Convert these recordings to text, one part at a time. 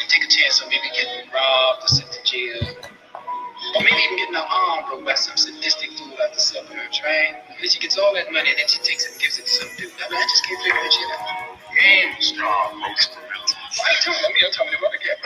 take a chance on maybe getting robbed or sent to jail. Or maybe even getting her arm broke by some sadistic fool after supping her, right? And then she gets all that money and then she takes it and gives it to some dude. I mean, I just can't figure that shit out. Game strong, folks. I ain't telling me, I'm talking about again.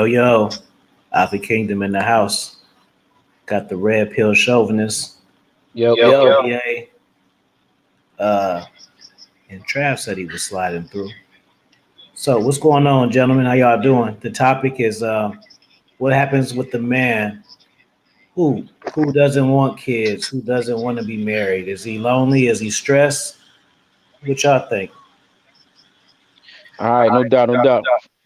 Yo. Alpha Kingdom in the house. Got the red pill chauvinist. Yo. LDA. And Trav said he was sliding through. So what's going on, gentlemen? How y'all doing? The topic is what happens with the man who doesn't want kids, who doesn't want to be married? Is he lonely? Is he stressed? What y'all think? All right, no doubt.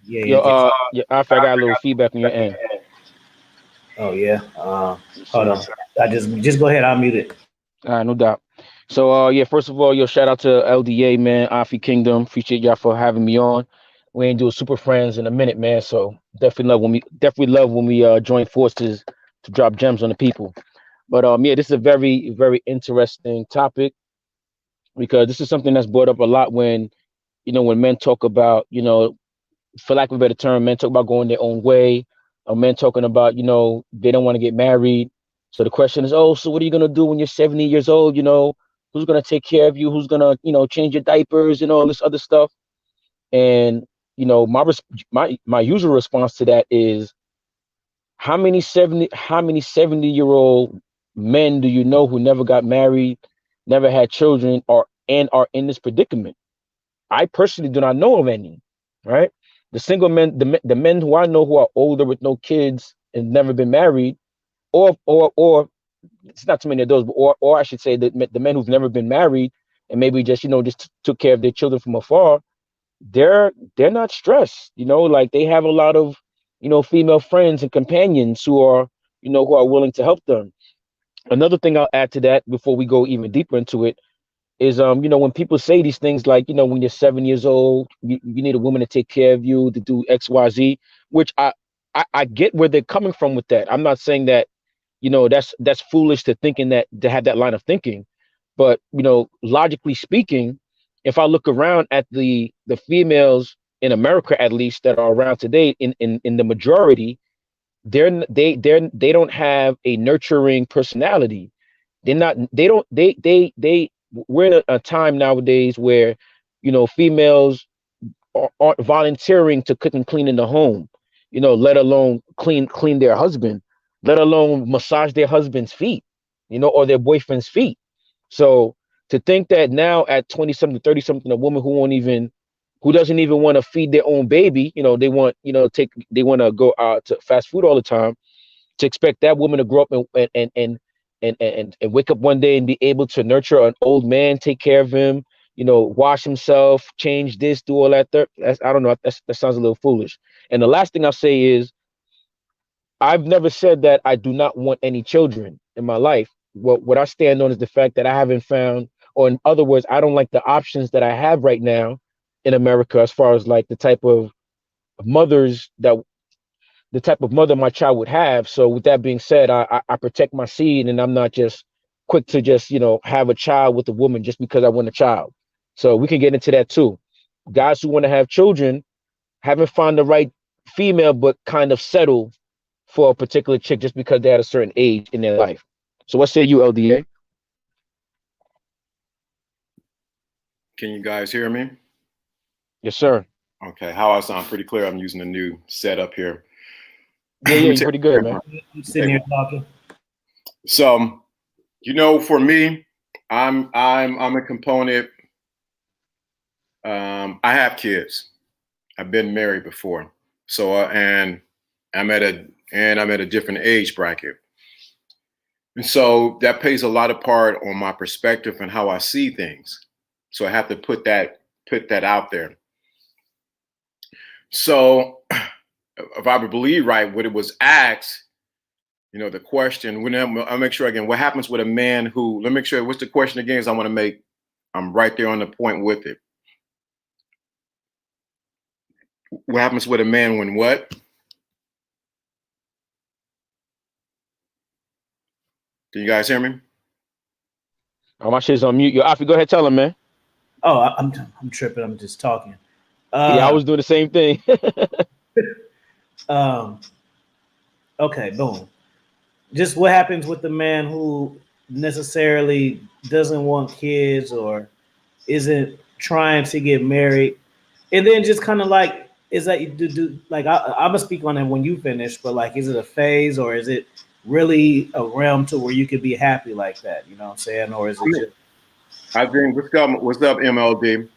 Yeah. Yo, I got a little feedback on your end. Oh yeah. Hold on. I just go ahead. I'll mute it. All right, no doubt. So first of all, shout out to LDA, man, Afi Kingdom. Appreciate y'all for having me on. We ain't doing super friends in a minute, man. So definitely love when we join forces to drop gems on the people. But this is a very, very interesting topic because this is something that's brought up a lot when men talk about, for lack of a better term, men talk about going their own way, or men talking about, they don't want to get married. So the question is, oh, so what are you going to do when you're 70 years old? Who's going to take care of you? Who's going to, change your diapers and all this other stuff? And, my usual response to that is, how many 70-year-old men do you know who never got married, never had children, are in this predicament? I personally do not know of any, right? The single men, the men who I know who are older with no kids and never been married, or it's not too many of those, but or I should say the men who've never been married and maybe just took care of their children from afar, they're not stressed, like they have a lot of female friends and companions who are willing to help them. Another thing I'll add to that before we go even deeper into it is when people say these things like, when you're 7 years old, you need a woman to take care of you, to do XYZ, which I get where they're coming from with that. I'm not saying that that's foolish to have that line of thinking, But logically speaking, if I look around at the females in America, at least that are around today, in the majority, they don't have a nurturing personality. They're not. They don't. They. We're in a time nowadays where females aren't volunteering to cook and clean in the home, let alone clean their husband, let alone massage their husband's feet, or their boyfriend's feet. So to think that now at 20 something, 30 something, a woman who doesn't even want to feed their own baby, they want, they want to go out to fast food all the time, to expect that woman to grow up and wake up one day and be able to nurture an old man, take care of him, wash himself, change this, do all that. I don't know. That sounds a little foolish. And the last thing I'll say is, I've never said that I do not want any children in my life. What I stand on is the fact that I haven't found, or in other words, I don't like the options that I have right now in America, as far as like the type of mother my child would have. So with that being said, I protect my seed, and I'm not just quick to just, have a child with a woman just because I want a child. So we can get into that too. Guys who want to have children haven't found the right female, but kind of settle for a particular chick just because they're at a certain age in their life. So what say you, LDA? Can you guys hear me? Yes, sir. Okay, how I sound pretty clear. I'm using a new setup here. Yeah, you're pretty good, man. I'm sitting here talking. So, for me, I'm a component. I have kids. I've been married before. So, and I'm at a different age bracket. And so that plays a lot of part on my perspective and how I see things. So I have to put that out there. So if I believe right, what it was asked, the question, I'll make sure again, what happens with a man who, let me make sure, what's the question again? Is I'm right there on the point with it. What happens with a man when what? Can you guys hear me? Oh, my shit's on mute. Yo, Afi, go ahead, tell him, man. Oh, I'm tripping. I'm just talking. Yeah, I was doing the same thing. Okay, boom. Just what happens with the man who necessarily doesn't want kids or isn't trying to get married, and then just kind of like, is that you do like I'm gonna speak on it when you finish, but like, is it a phase or is it really a realm to where you could be happy like that? You know what I'm saying? Or is it just... I think what's up, MLD?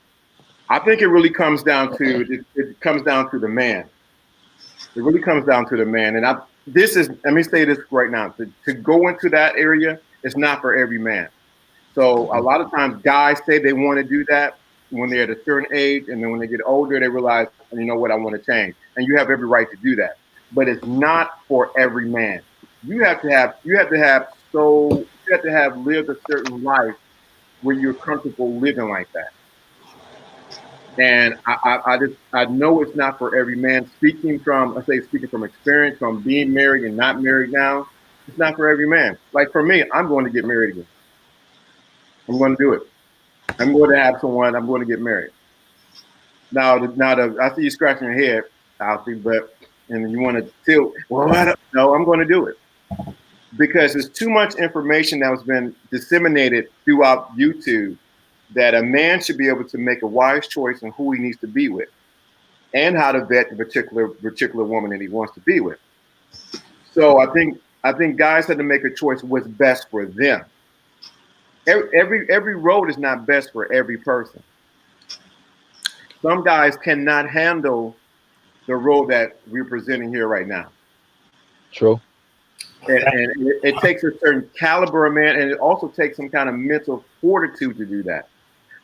I think it really comes down to it comes down to the man. It really comes down to the man. And let me say this right now. To go into that area, it's not for every man. So a lot of times guys say they want to do that when they're at a certain age, and then when they get older, they realize, you know what, I want to change. And you have every right to do that. But it's not for every man. You have to have lived a certain life where you're comfortable living like that. And I know it's not for every man. Speaking from experience, from being married and not married now, it's not for every man. Like for me, I'm going to get married again. I'm going to do it. I'm going to have someone. I'm going to get married. Now, I see you scratching your head, Alfie, and you want to tilt. Well, no, I'm going to do it because there's too much information that has been disseminated throughout YouTube that a man should be able to make a wise choice on who he needs to be with and how to vet the particular woman that he wants to be with. So I think guys have to make a choice what's best for them. Every road is not best for every person. Some guys cannot handle the road that we're presenting here right now. True. And it takes a certain caliber of man, and it also takes some kind of mental fortitude to do that.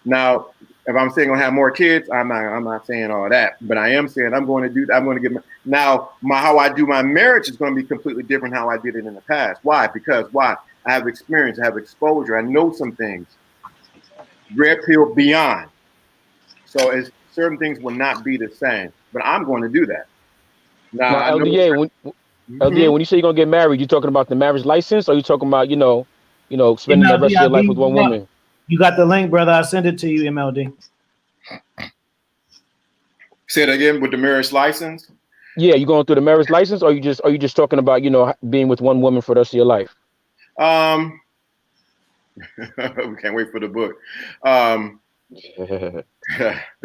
Now, if I'm saying I'm gonna have more kids, I'm not saying all that, but I am saying I'm going to do that. I'm going to get how I do my marriage is going to be completely different how I did it in the past. Why? Because I have experience, I have exposure, I know some things. Red pill beyond. So certain things will not be the same, but I'm going to do that. Now LDA, LDA, when you say you're gonna get married, you talking about the marriage license, or you talking about spending the rest of your life with one woman? You got the link, brother. I sent it to you, MLD. Say it again with the marriage license. Yeah, you going through the marriage license, or are you just talking about, you know, being with one woman for the rest of your life? We can't wait for the book. The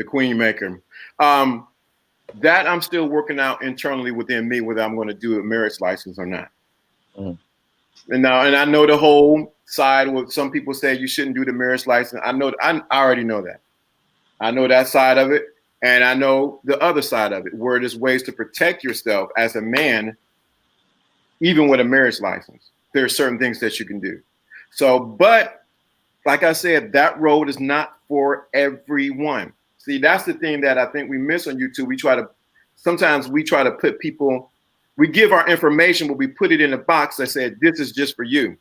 Queen Maker. That I'm still working out internally within me whether I'm going to do a marriage license or not. Mm. And I know the whole side with some people say you shouldn't do the marriage license. I already know that. I know that side of it, and I know the other side of it, where there's ways to protect yourself as a man, even with a marriage license. There are certain things that you can do. So, but like I said, that road is not for everyone. See, that's the thing that I think we miss on YouTube. Sometimes we try to put people, we give our information, but we put it in a box that said, this is just for you.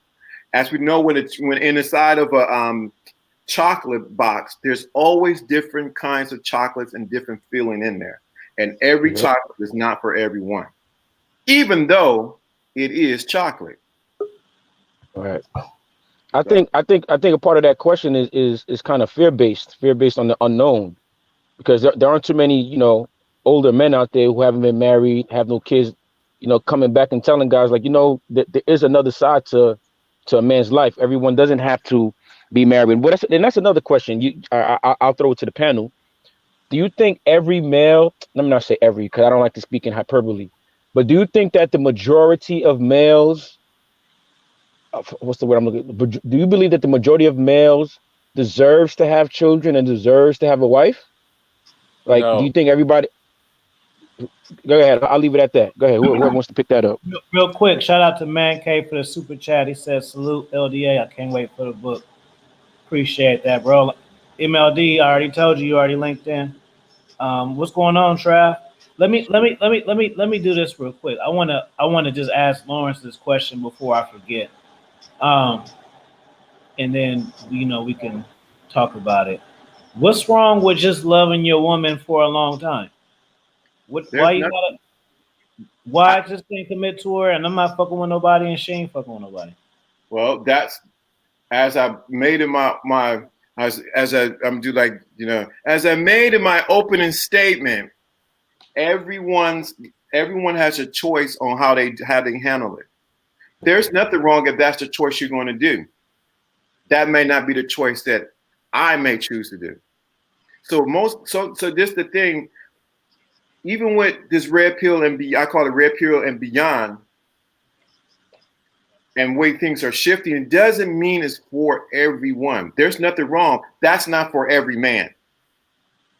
As we know, when in the side of a chocolate box, there's always different kinds of chocolates and different feeling in there. And every chocolate is not for everyone, even though it is chocolate. All right. I think a part of that question is kind of fear based on the unknown, because there aren't too many, you know, older men out there who haven't been married, have no kids, you know, coming back and telling guys like, you know, that there is another side to a man's life. Everyone doesn't have to be married. But that's another question. I'll throw it to the panel. Do you think every male? Let me not say every, because I don't like to speak in hyperbole. But do you think that the majority of males, what's the word I'm looking? Do you believe that the majority of males deserves to have children and deserves to have a wife? Like, No. Do you think everybody? Go ahead. I'll leave it at that. Go ahead. Whoever wants to pick that up. Real quick, shout out to Man K for the super chat. He says, "Salute LDA. I can't wait for the book. Appreciate that, bro." MLD, I already told you. You already linked in. What's going on, Trav? Let me do this real quick. I wanna just ask Lawrence this question before I forget. And then we can talk about it. What's wrong with just loving your woman for a long time? Why just can't commit to her and I'm not fucking with nobody and she ain't fucking with nobody? Well, that's as I made in as I made in my opening statement. Everyone has a choice on how they handle it. There's nothing wrong if that's the choice you're going to do. That may not be the choice that I may choose to do. So this the thing. Even with this red pill I call it red pill and beyond, and way things are shifting, it doesn't mean it's for everyone. There's nothing wrong. That's not for every man.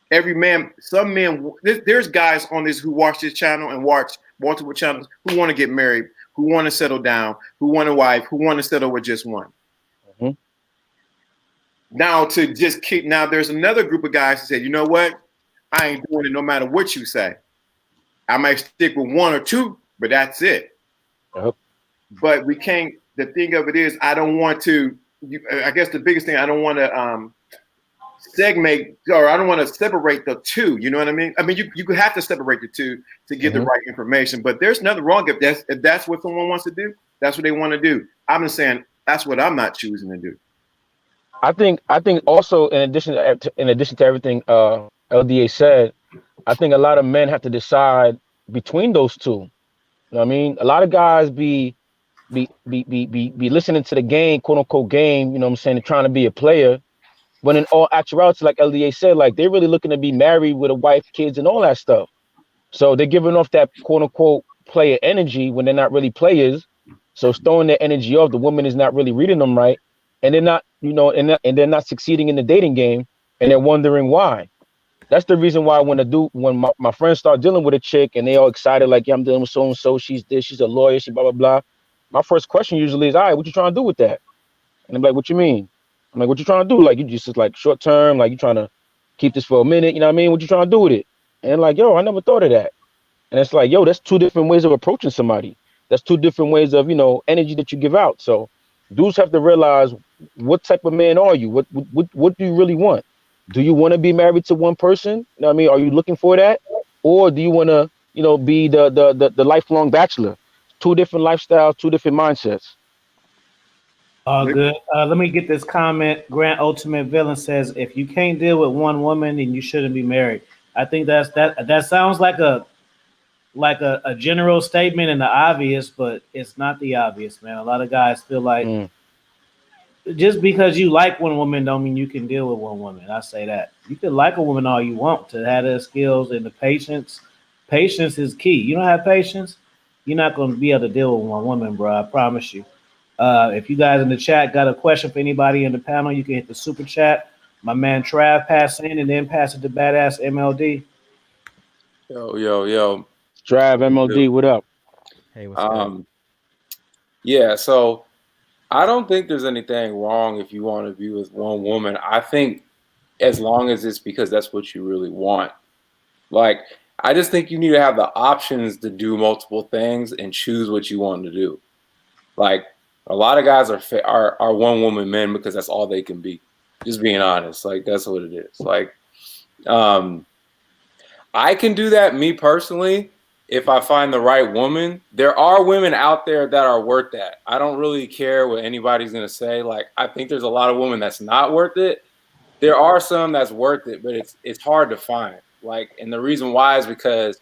Every man, some men, there's guys on this who watch this channel and watch multiple channels who want to get married, who want to settle down, who want a wife, who want to settle with just one. Mm-hmm. Now there's another group of guys who say, you know what? I ain't doing it no matter what you say. I might stick with one or two, but that's it. Yep. But we can't, the thing of it is, I don't want to, I guess the biggest thing, I don't want to segment, or I don't want to separate the two, you know what I mean? I mean, you have to separate the two to get the right information, but there's nothing wrong if that's what someone wants to do, that's what they want to do. I'm just saying, that's what I'm not choosing to do. I think also, in addition to everything LDA said, I think a lot of men have to decide between those two. You know what I mean? A lot of guys be listening to the game, quote unquote game, you know what I'm saying, and trying to be a player. When in all actuality, like LDA said, like they're really looking to be married with a wife, kids, and all that stuff. So they're giving off that quote unquote player energy when they're not really players. So it's throwing their energy off. The woman is not really reading them right. And they're not, and they're not succeeding in the dating game, and they're wondering why. That's the reason why when my friends start dealing with a chick and they all excited, like, yeah, I'm dealing with so and so, she's this, she's a lawyer, she blah blah blah. My first question usually is, all right, what you trying to do with that? And I'm like, what you mean? I'm like, what you trying to do? Like, you just like short term, like you trying to keep this for a minute, you know what I mean? What you trying to do with it? And like, yo, I never thought of that. And it's like, yo, that's two different ways of approaching somebody. That's two different ways of, energy that you give out. So dudes have to realize, what type of man are you? What do you really want? Do you want to be married to one person? You know what I mean? Are you looking for that? Or do you want to, be the lifelong bachelor? Two different lifestyles, two different mindsets. All good. Let me get this comment. Grant Ultimate Villain says, "If you can't deal with one woman, then you shouldn't be married." I think that sounds like a general statement and the obvious, but it's not the obvious, man. A lot of guys feel like Mm. just because you like one woman don't mean you can deal with one woman. I say that. You can like a woman all you want to have the skills and the patience. Patience is key. You don't have patience, you're not going to be able to deal with one woman, bro. I promise you. If you guys in the chat got a question for anybody in the panel, you can hit the super chat. My man Trav pass in and then pass it to badass MLD. Yo. Trav MLD, what up? Hey, what's good? Yeah, so I don't think there's anything wrong if you want to be with one woman. I think as long as it's because that's what you really want. Like, I just think you need to have the options to do multiple things and choose what you want to do. Like, a lot of guys are one woman men because that's all they can be. Just being honest, like that's what it is. Like, I can do that, me personally, if I find the right woman. There are women out there that are worth that. I don't really care what anybody's gonna say. Like, I think there's a lot of women that's not worth it. There are some that's worth it, but it's hard to find. Like, and the reason why is because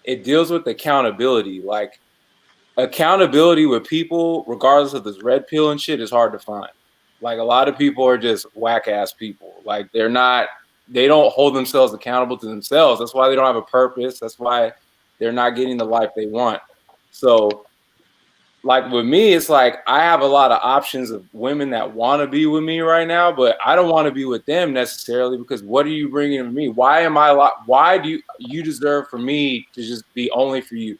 it deals with accountability. Like, accountability with people, regardless of this red pill and shit, is hard to find. Like, a lot of people are just whack ass people. Like, they don't hold themselves accountable to themselves. That's why they don't have a purpose. That's why they're not getting the life they want. So, like with me, it's like I have a lot of options of women that want to be with me right now, but I don't want to be with them necessarily because what are you bringing to me? Why am I? Why do you deserve for me to just be only for you?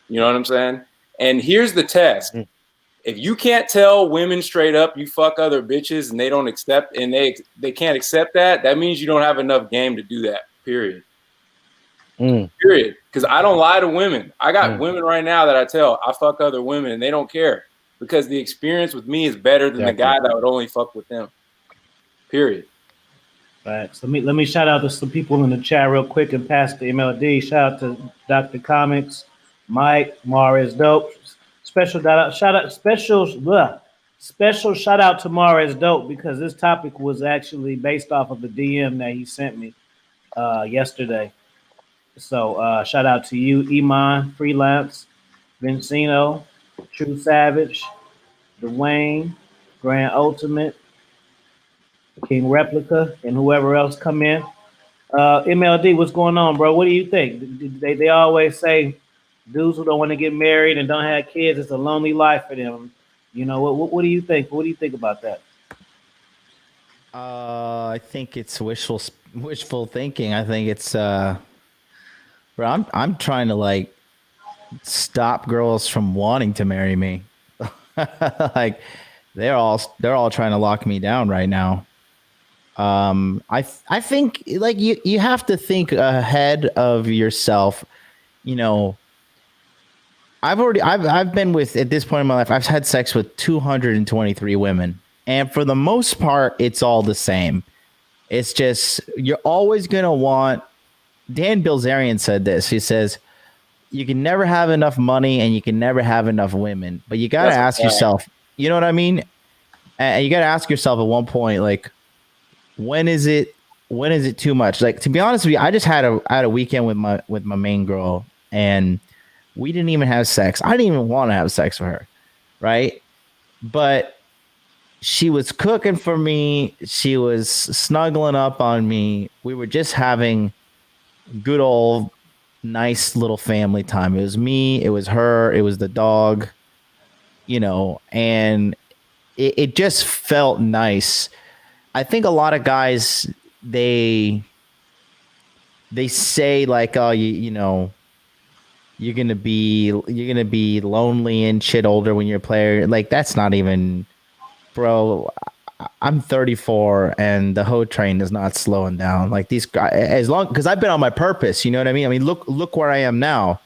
You know what I'm saying? And here's the test. Mm. If you can't tell women straight up you fuck other bitches and they don't accept and they can't accept that, that means you don't have enough game to do that. Period. Period. Because I don't lie to women. I got women right now that I tell I fuck other women and they don't care because the experience with me is better than the guy that would only fuck with them. Period. Right. So let me shout out to some people in the chat real quick and pass the MLD. Shout out to Dr. Comics, Mike, Mara is dope. Special shout out special shout out to Mara is dope because this topic was actually based off of the DM that he sent me yesterday. So shout out to you, Iman, Freelance, Vincino, True Savage, Dwayne, Grand Ultimate, King Replica, and whoever else come in. MLD, what's going on, bro? What do you think? They always say dudes who don't want to get married and don't have kids, it's a lonely life for them. You know, what do you think? What do you think about that? I think it's wishful thinking. I think it's bro, I'm trying to like stop girls from wanting to marry me. Like they're all trying to lock me down right now. I think like you have to think ahead of yourself. You know, I've been with, at this point in my life, I've had sex with 223 women, and for the most part, it's all the same. It's just you're always gonna want. Dan Bilzerian said this. He says you can never have enough money and you can never have enough women, but you gotta ask yourself. You know what I mean? And you gotta ask yourself at one point, like, when is it too much? Like, to be honest with you, I just had a weekend with my main girl, and we didn't even have sex. I didn't even want to have sex with her, right? But she was cooking for me. She was snuggling up on me. We were just having good old nice little family time. It was me, it was her, it was the dog, you know, and it just felt nice. I think a lot of guys, they say like, oh, you know, you're gonna be lonely and shit older when you're a player. Like, that's not even, bro. I'm 34 and the hoe train is not slowing down. Like, these guys, as long, because I've been on my purpose. You know what I mean? I mean, look where I am now.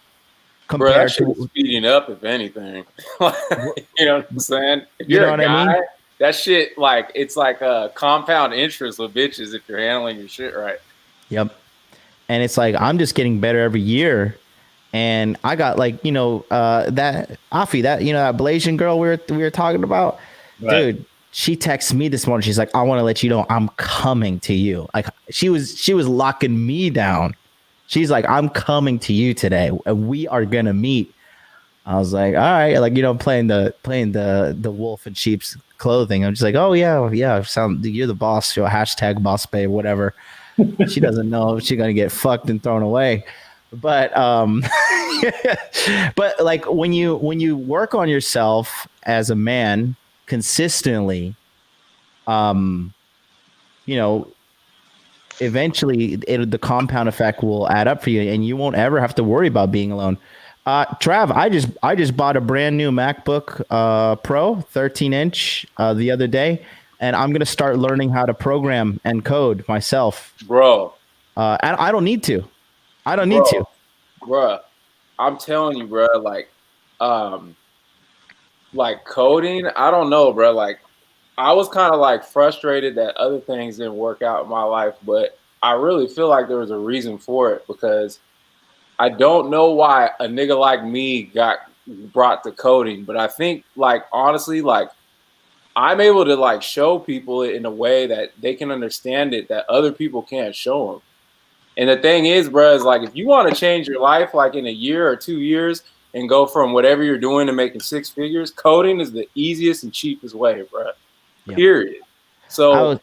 Bro, that shit is speeding up, if anything. You know what I'm saying? If you're a guy, that shit, like, it's like a compound interest with bitches if you're handling your shit right. Yep. And it's like, I'm just getting better every year. And I got, like, you know, that Afi, that, you know, that Blasian girl we were talking about. dude, she texted me this morning. She's like, I want to let you know I'm coming to you. Like she was locking me down. She's like, I'm coming to you today and we are gonna meet. I was like, all right, like, you know, playing the wolf in sheep's clothing. I'm just like, oh yeah, you're the boss, your hashtag boss babe, whatever. She doesn't know if she's gonna get fucked and thrown away. But but like when you work on yourself as a man consistently, you know, eventually the compound effect will add up for you and you won't ever have to worry about being alone. Trav, I just bought a brand new MacBook Pro 13-inch the other day, and I'm gonna start learning how to program and code myself, bro. I don't need to. I don't need to, bro. I'm telling you, bro. Like coding, I don't know, bro. Like I was kind of like frustrated that other things didn't work out in my life, but I really feel like there was a reason for it because I don't know why a nigga like me got brought to coding, but I think like honestly, like I'm able to like show people it in a way that they can understand it that other people can't show them. And the thing is, bro, is like if you want to change your life like in a year or 2 years and go from whatever you're doing to making 6 figures, coding is the easiest and cheapest way, bro. Yep. Period. So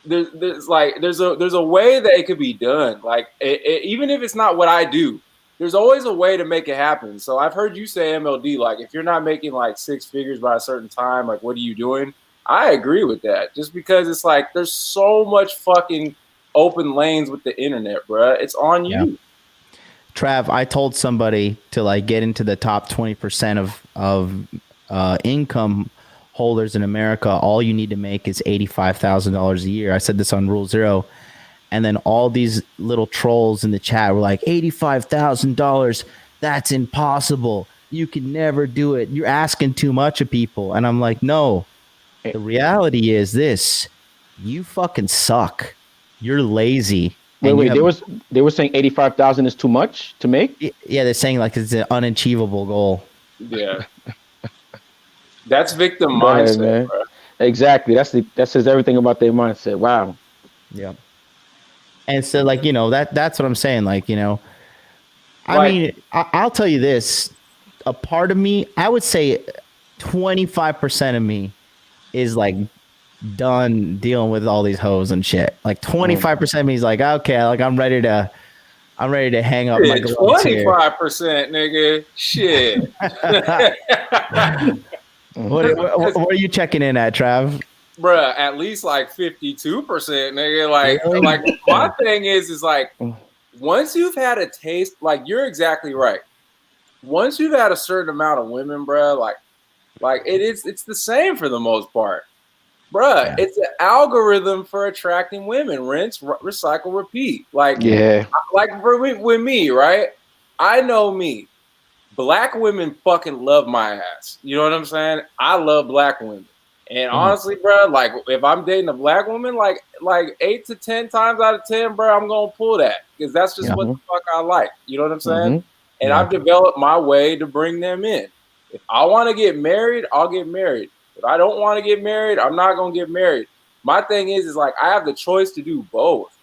there's a way that it could be done. Like even if it's not what I do, there's always a way to make it happen. So I've heard you say MLD, like if you're not making like 6 figures by a certain time, like what are you doing? I agree with that. Just because it's like there's so much fucking open lanes with the internet, bro. It's on you. Trav, I told somebody to like get into the top 20% of income holders in America. All you need to make is $85,000 a year. I said this on Rule 0. And then all these little trolls in the chat were like, $85,000, that's impossible. You can never do it. You're asking too much of people. And I'm like, no, the reality is this. You fucking suck. You're lazy. Wait, they were saying 85,000 is too much to make? Yeah, they're saying like it's an unachievable goal. Yeah. That's victim mindset, man. Bro. Exactly. That says everything about their mindset. Wow. Yeah. And so, like, you know, that's what I'm saying. Like, you know, I mean, I'll tell you this. A part of me, I would say 25% of me is like done dealing with all these hoes and shit. Like 25% of me is like, okay, like I'm ready to hang up my gloves here. 25%, nigga. Shit. What are you checking in at, Trav? Bruh, at least like 52%, nigga. Like my thing is like once you've had a taste, like you're exactly right. Once you've had a certain amount of women, bruh, like it's the same for the most part. Bruh, it's an algorithm for attracting women. Rinse, recycle, repeat. Like, like with me, right? I know me. Black women fucking love my ass. You know what I'm saying? I love black women. And honestly, bro, like if I'm dating a black woman, like 8 to 10 times out of 10, bro, I'm gonna pull that because that's just what the fuck I like. You know what I'm saying? And I've developed my way to bring them in. If I want to get married, I'll get married. If I don't want to get married, I'm not gonna get married. My thing is like I have the choice to do both.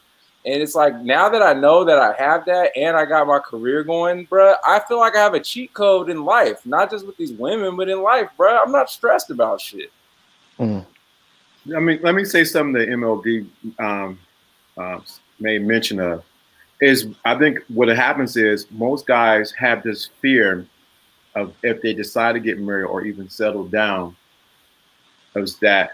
And it's like now that I know that I have that and I got my career going, bro, I feel like I have a cheat code in life, not just with these women, but in life, bro. I'm not stressed about shit. I mean, let me say something that MLD made mention of. Is I think what happens is most guys have this fear of if they decide to get married or even settle down, is that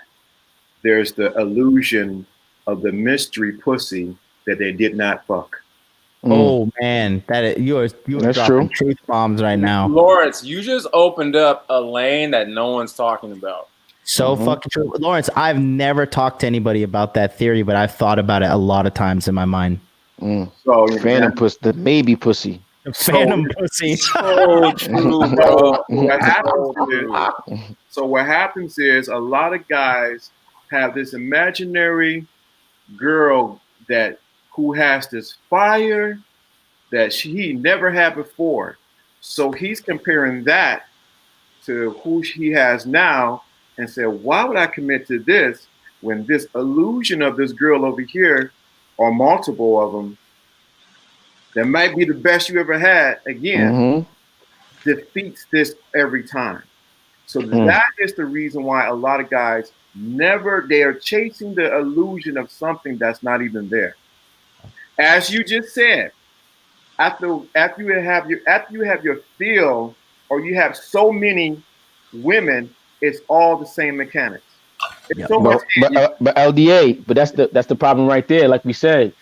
there's the illusion of the mystery pussy that they did not fuck. Oh man, you're dropping truth bombs right now, Lawrence. You just opened up a lane that no one's talking about. So fucking true, Lawrence. I've never talked to anybody about that theory, but I've thought about it a lot of times in my mind. So phantom pussy, the maybe pussy, phantom pussy. So true, bro. What happens is a lot of guys have this imaginary girl who has this fire that he never had before. So he's comparing that to who he has now, and said, why would I commit to this when this illusion of this girl over here, or multiple of them, that might be the best you ever had, again, defeats this every time. So that is the reason why a lot of guys they are chasing the illusion of something that's not even there. As you just said, after you have your feel, or you have so many women, it's all the same mechanics. It's so much. But LDA, but that's the problem right there. Like we said,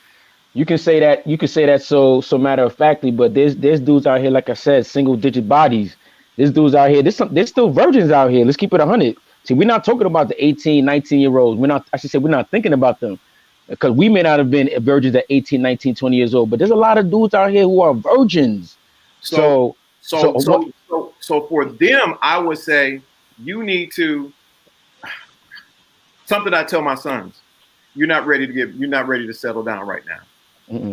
you can say that so matter of factly, but there's dudes out here, like I said, single digit bodies. There's dudes out here. There's still virgins out here. Let's keep it 100. See, we're not talking about the 18, 19-year-olds. We're not thinking about them, because we may not have been virgins at 18, 19, 20 years old. But there's a lot of dudes out here who are virgins. So for them, I would say you need to, something I tell my sons, you're not ready to settle down right now.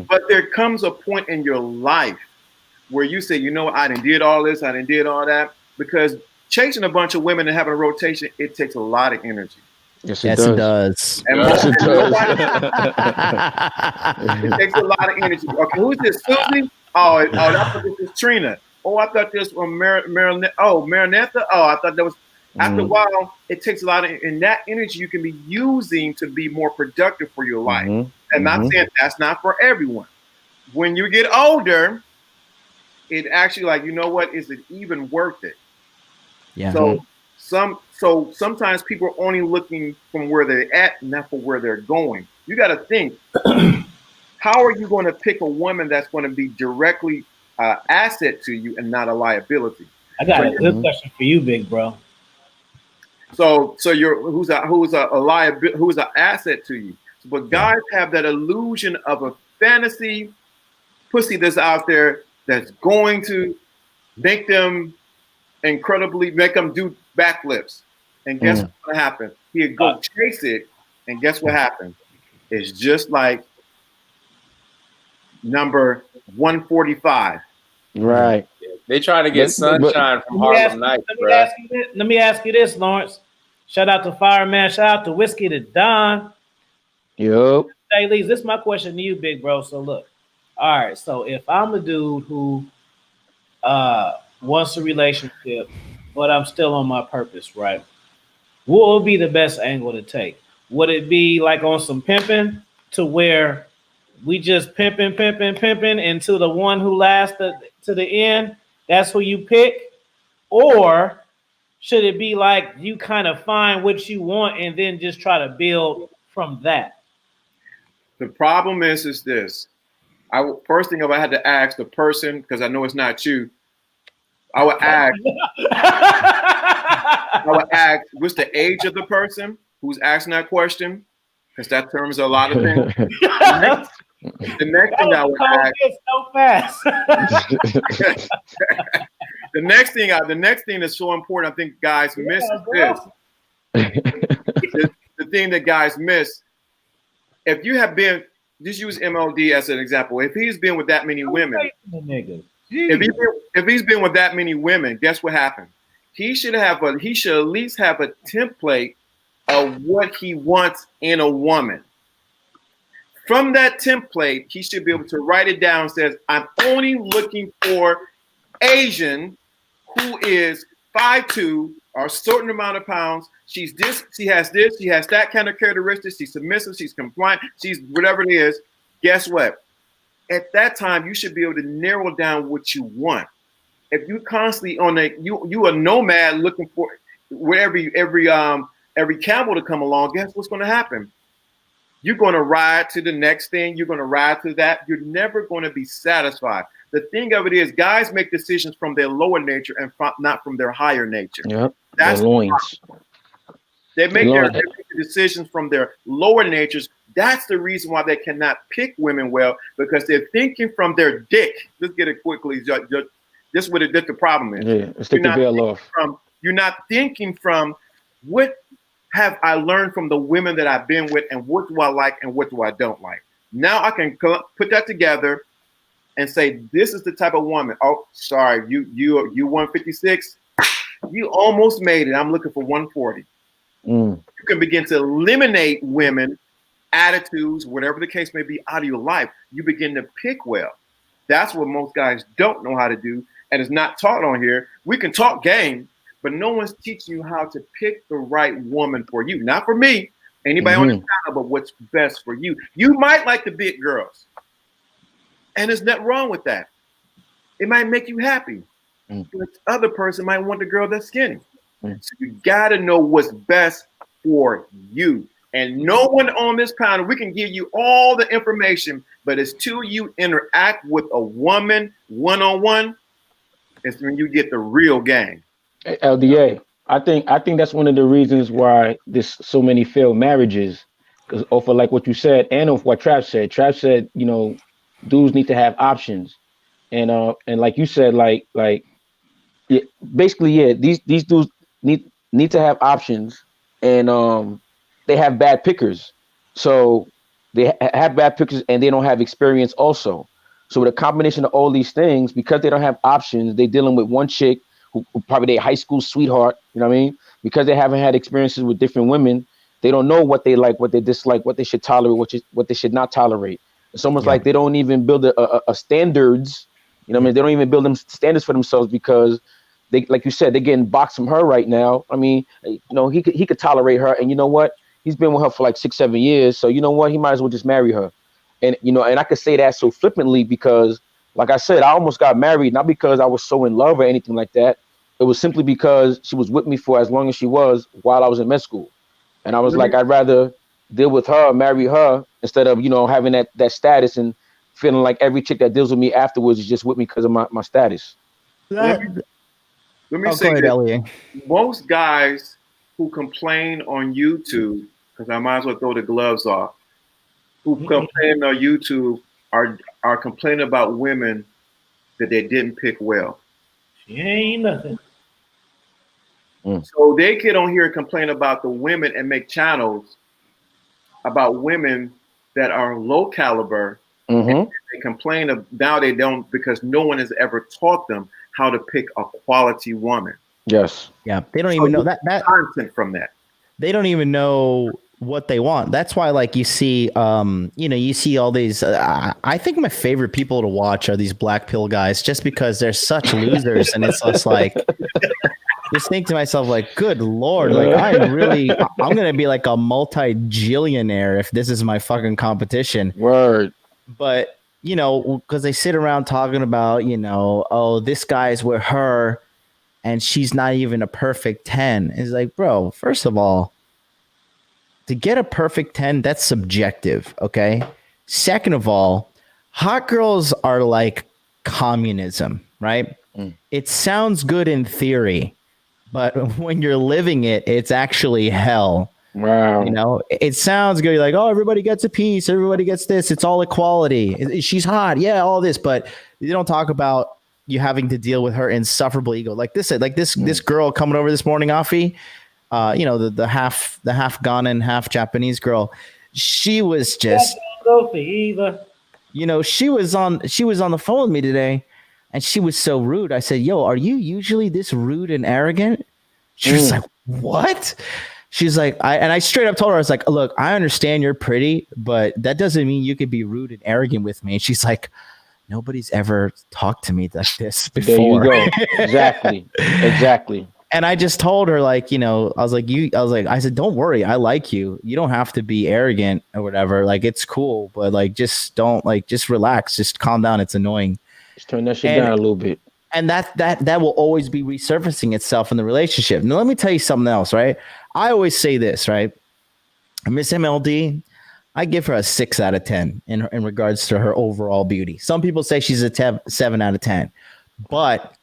But there comes a point in your life where you say, you know what, I did all this, I did all that, because chasing a bunch of women and having a rotation, it takes a lot of energy. Yes, it does. And yes, it does. It takes a lot of energy. Okay, who's this? Susie? Oh, I thought this was Trina. Oh, I thought this was Marinetha. Oh, I thought that was. After a while, it takes a lot of, and that energy you can be using to be more productive for your life. And not saying that's not for everyone. When you get older, it actually, like, you know what, is it even worth it? Yeah. So sometimes people are only looking from where they're at, not for where they're going. You got to think, how are you going to pick a woman that's going to be directly asset to you and not a liability? I got a good question for you, big bro. So who's an asset to you? But guys have that illusion of a fantasy pussy that's out there that's going to make them do backflips. And guess what's going to happen? He'll go chase it, and guess what happens? It's just like number 145. Right. They try to get sunshine from Harlem Nights, bro. Let me ask you this, Lawrence. Shout out to Fireman. Shout out to Whiskey to Don. Yep. Hey, Lee, this is my question to you, big bro. So look, all right. So if I'm a dude who wants a relationship, but I'm still on my purpose, right? What would be the best angle to take? Would it be like on some pimping, to where we just pimping until the one who lasts to the end, that's who you pick? Or should it be like you kind of find what you want and then just try to build from that? The problem is this. First thing I had to ask the person, because I know it's not you, I would ask, what's the age of the person who's asking that question? Because that determines a lot of things. The next thing I would ask, so fast. the next thing that's so important, I think guys miss is this. The thing that guys miss, if you have been, just use MLD as an example. If he's been with that many women, if he's been with that many women, guess what happened? He should at least have a template of what he wants in a woman. From that template, he should be able to write it down. Says, I'm only looking for Asian who is 5'2", or a certain amount of pounds. She's this, she has that kind of characteristics. She's submissive, she's compliant, she's whatever it is. Guess what? At that time, you should be able to narrow down what you want. If you constantly you a nomad looking for every camel to come along, guess what's going to happen? You're going to ride to the next thing. You're going to ride to that. You're never going to be satisfied. The thing of it is, guys make decisions from their lower nature and not from their higher nature. Yep. That's the loins. They make their decisions from their lower natures. That's the reason why they cannot pick women well, because they're thinking from their dick. Let's get it quickly. This is what the problem is. Yeah, let's take the veil off. You're not thinking from what have I learned from the women that I've been with, and what do I like and what do I don't like. Now I can put that together and say, this is the type of woman. Oh, sorry, you 156. You almost made it. I'm looking for 140. Mm. You can begin to eliminate women, attitudes, whatever the case may be, out of your life. You begin to pick well. That's what most guys don't know how to do, and it's not taught on here. We can talk game, but no one's teaching you how to pick the right woman for you. Not for me, anybody on the channel, but what's best for you. You might like the big girls, and there's nothing wrong with that. It might make you happy. But the other person might want the girl that's skinny. So you gotta know what's best for you. And no one on this panel, we can give you all the information, but it's till you interact with a woman one-on-one, it's when you get the real game. LDA, I think that's one of the reasons why there's so many failed marriages. Because over like what you said, and of what Trav said. Trav said, you know, dudes need to have options. And like you said, like yeah, basically, yeah, these dudes need to have options, and they have bad pickers. So they have bad pickers, and they don't have experience also. So with a combination of all these things, because they don't have options, they're dealing with one chick who probably their high school sweetheart. You know what I mean? Because they haven't had experiences with different women, they don't know what they like, what they dislike, what they should tolerate, what they should not tolerate. It's almost like they don't even build a standards. You know what I mean? They don't even build them standards for themselves because they, like you said, they're getting boxed from her right now. I mean, you know, he could tolerate her, and you know what? He's been with her for like 6-7 years, so you know what? He might as well just marry her. And you know, and I could say that so flippantly because, like I said, I almost got married not because I was so in love or anything like that. It was simply because she was with me for as long as she was while I was in med school, and I was like, I'd rather deal with her, marry her, instead of, you know, having that status and feeling like every chick that deals with me afterwards is just with me because of my status. Let me say go ahead, this. Elliot. Most guys who complain on YouTube, because I might as well throw the gloves off, who complain on YouTube are complaining about women that they didn't pick well. She ain't nothing. So they get on here and complain about the women and make channels about women that are low caliber. And they complain of now they don't because no one has ever taught them how to pick a quality woman. Yes. Yeah, they don't even know that content from that. They don't even know what they want. That's why, like, you see, you see all these. I think my favorite people to watch are these black pill guys, just because they're such losers, and it's just like, just think to myself, like, good Lord, like I'm gonna be like a multi-jillionaire if this is my fucking competition. Word. But you know, because they sit around talking about, you know, oh, this guy's with her, and she's not even a perfect 10. It's like, bro, first of all, to get a perfect 10, that's subjective, okay? Second of all, hot girls are like communism, right? It sounds good in theory, but when you're living it, it's actually hell. Wow. You know, it sounds good. You're like, oh, everybody gets a piece. Everybody gets this. It's all equality. She's hot. Yeah, all this. But you don't talk about you having to deal with her insufferable ego. Like this girl coming over this morning, Afi, you know, the half Ghanaian, half Japanese girl. She was just, you know, she was on the phone with me today, and she was so rude. I said, yo, are you usually this rude and arrogant? She was like, what? She's like, I straight up told her, I was like, look, I understand you're pretty, but that doesn't mean you could be rude and arrogant with me. And she's like, nobody's ever talked to me like this before. There you go. Exactly. And I just told her, like, you know, I said, don't worry, I like you. You don't have to be arrogant or whatever. Like, it's cool, but like, just don't, like, just relax, just calm down. It's annoying. Just turn that shit down a little bit. And that will always be resurfacing itself in the relationship. Now, let me tell you something else, right? I always say this, right? Miss MLD, I give her a 6 out of 10 in regards to her overall beauty. Some people say she's a 7 out of 10, but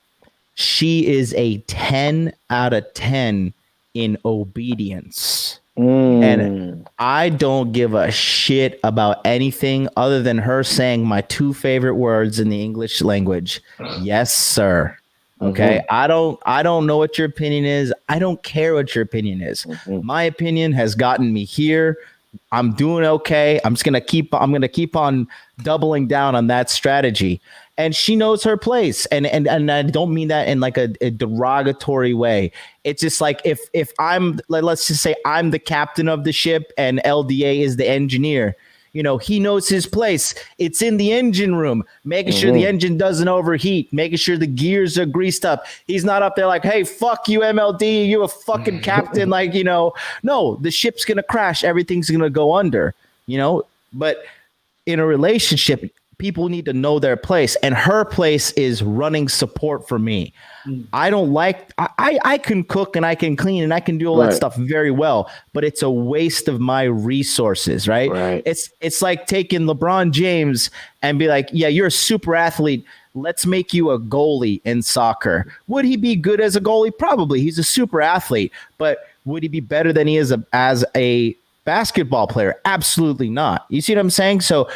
she is a 10 out of 10 in obedience. And I don't give a shit about anything other than her saying my 2 favorite words in the English language. Yes, sir. Okay. I don't know what your opinion is. I don't care what your opinion is. My opinion has gotten me here I'm doing okay. I'm going to keep on doubling down on that strategy. And she knows her place. And I don't mean that in like a derogatory way. It's just like if I'm, let's just say I'm the captain of the ship and LDA is the engineer. You know, he knows his place. It's in the engine room, making sure the engine doesn't overheat, making sure the gears are greased up. He's not up there like, hey, fuck you, MLD. You a fucking captain. Like, you know, no, the ship's going to crash. Everything's going to go under, you know. But in a relationship, people need to know their place. And her place is running support for me. I don't like, I can cook and I can clean and I can do all that stuff very well, but it's a waste of my resources, right? It's like taking LeBron James and be like, yeah, you're a super athlete. Let's make you a goalie in soccer. Would he be good as a goalie? Probably. He's a super athlete, but would he be better than he is as a basketball player? Absolutely not. You see what I'm saying? So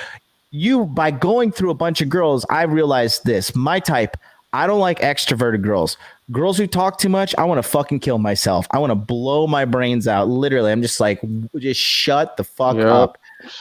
by going through a bunch of girls, I realized this, my type, I don't like extroverted girls. Girls who talk too much, I want to fucking kill myself. I want to blow my brains out. Literally, I'm just like, just shut the fuck up.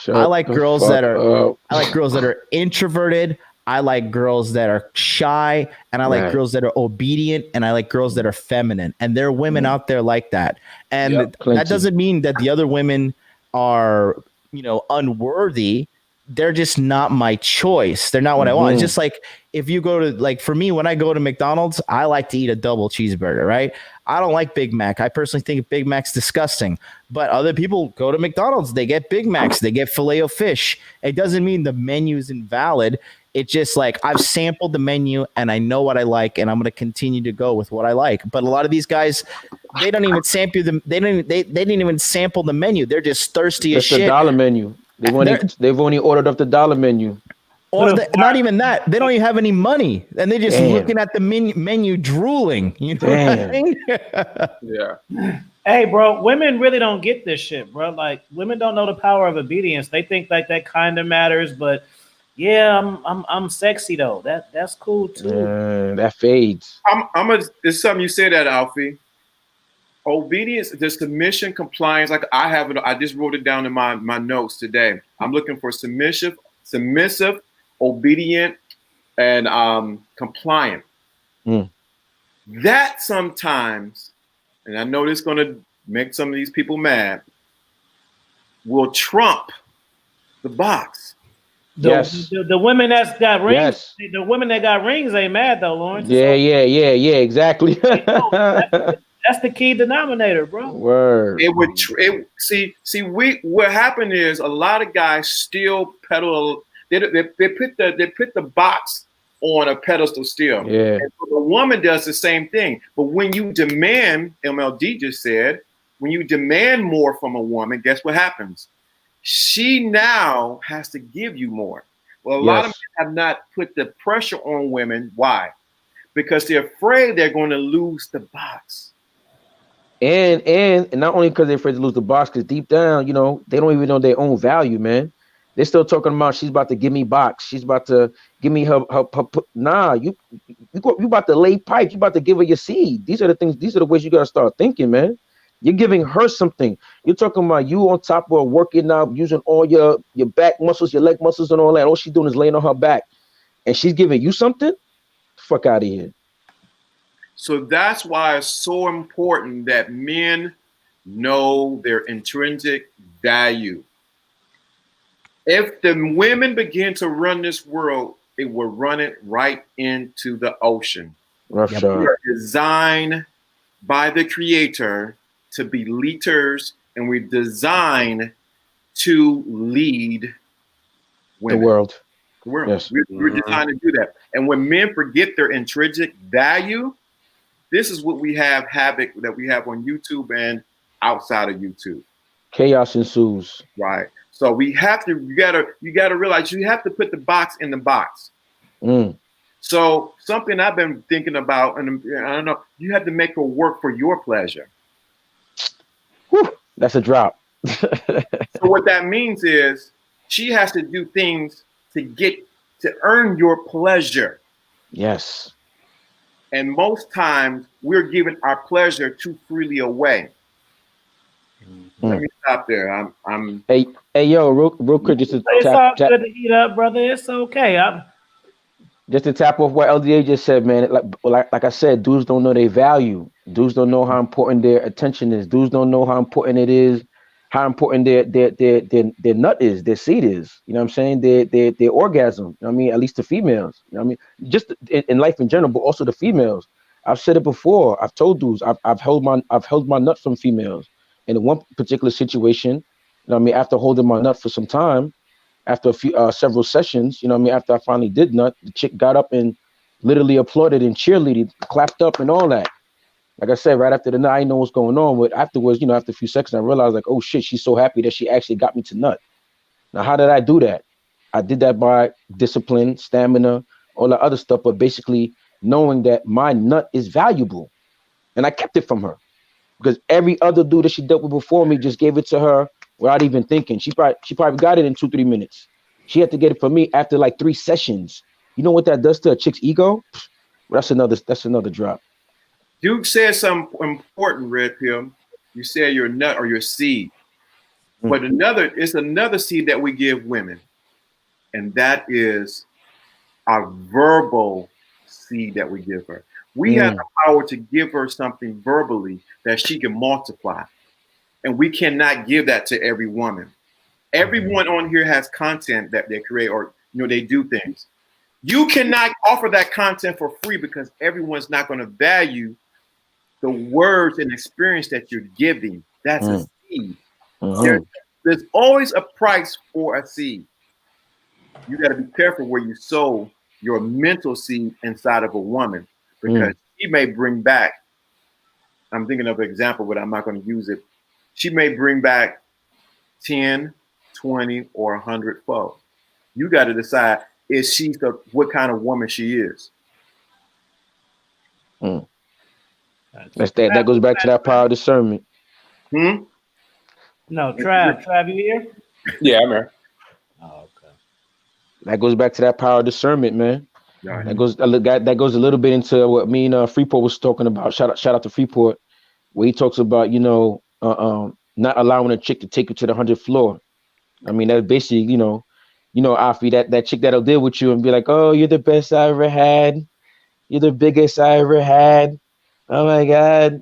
I like girls that are introverted. I like girls that are shy, and I like girls that are obedient, and I like girls that are feminine. And there are women out there like that. And that doesn't mean that the other women are, you know, unworthy. They're just not my choice. They're not what I want. It's just like if you go to, like, for me, when I go to McDonald's, I like to eat a double cheeseburger, right? I don't like Big Mac. I personally think Big Mac's disgusting. But other people go to McDonald's, they get Big Macs, they get Filet-O-Fish. It doesn't mean the menu is invalid. It's just like I've sampled the menu and I know what I like, and I'm going to continue to go with what I like. But a lot of these guys, they don't even sample them. They didn't even sample the menu. They're just thirsty as shit. The dollar menu. They've only ordered up the dollar menu. Or not even that. They don't even have any money, and they're just looking at the menu drooling. You know what I mean? Yeah. Hey, bro, women really don't get this shit, bro. Like, women don't know the power of obedience. They think like that kind of matters, but yeah, I'm sexy though. That's cool too. That fades. It's something you said that, Alfie. Obedience, the submission, compliance. Like I just wrote it down in my notes today. I'm looking for submissive, obedient, and compliant. That sometimes, and I know this is going to make some of these people mad, will trump the box. The women that's got rings, the women that got rings ain't mad though, Lawrence. Yeah, exactly. That's the key denominator, bro. Word. What happened is a lot of guys still pedal. They put the box on a pedestal still. Yeah. And so the woman does the same thing. But when you demand, MLD just said, when you demand more from a woman, guess what happens? She now has to give you more. Well, a lot of men have not put the pressure on women. Why? Because they're afraid they're going to lose the box. And not only because they're afraid to lose the box, because deep down, you know, they don't even know their own value, man. They're still talking about she's about to give me box. She's about to give me her nah, you about to lay pipe. You about to give her your seed. These are the things. These are the ways you got to start thinking, man. You're giving her something. You're talking about you on top of her working out, using all your back muscles, your leg muscles, and all that. All she's doing is laying on her back, and she's giving you something. Fuck out of here. So that's why it's so important that men know their intrinsic value. If the women begin to run this world, it will run it right into the ocean. We are designed by the Creator to be leaders, and we're designed to lead women. The world. Yes. We're designed to do that. And when men forget their intrinsic value, this is what we have havoc that we have on YouTube and outside of YouTube. Chaos ensues. Right. So we have to, you gotta realize you have to put the box in the box. So something I've been thinking about, and I don't know, you have to make her work for your pleasure. Whew, that's a drop. So what that means is she has to do things to earn your pleasure. Yes. And most times we're giving our pleasure too freely away. Let me stop there. I'm. Hey, yo, real quick, just to It's tap, all good to eat up, brother. It's okay. just to tap off what LDA just said, man. Like I said, dudes don't know their value. Dudes don't know how important their attention is. Dudes don't know how important it is, how important their nut is, their seed is. You know what I'm saying? Their orgasm. You know what I mean? At least the females. You know what I mean? Just in life in general, but also the females. I've said it before. I've told dudes. I've held my nut from females. And in one particular situation, you know what I mean? After holding my nut for some time, after a few several sessions, you know what I mean, after I finally did nut, the chick got up and literally applauded and cheerleaded, clapped up and all that. Like I said, right after the nut, I didn't know what's going on, but afterwards, you know, after a few seconds, I realized like, oh shit, she's so happy that she actually got me to nut. Now, how did I do that? I did that by discipline, stamina, all that other stuff, but basically knowing that my nut is valuable. And I kept it from her because every other dude that she dealt with before me just gave it to her without even thinking. She probably got it in 2-3 minutes. She had to get it from me after like 3 sessions. You know what that does to a chick's ego? That's another drop. Duke said something important, Red Pill. You said your nut or your seed. But it's another seed that we give women, and that is our verbal seed that we give her. We have the power to give her something verbally that she can multiply. And we cannot give that to every woman. Everyone on here has content that they create or they do things. You cannot offer that content for free because everyone's not going to value the words and experience that you're giving. That's a seed. There's always a price for a seed. You got to be careful where you sow your mental seed inside of a woman because she may bring back, I'm thinking of an example, but I'm not going to use it. She may bring back 10, 20, or 100 fold. You got to decide, is she what kind of woman she is? That goes back to that power of discernment. No, Trav, you here? Yeah, I'm here. Oh, okay. That goes back to that power of discernment, man. Right. That goes a little bit into what me and Freeport was talking about. Shout out to Freeport, where he talks about not allowing a chick to take you to the 100th floor. I mean, that's basically Afi, that chick that'll deal with you and be like, oh, you're the best I ever had, you're the biggest I ever had. Oh my God.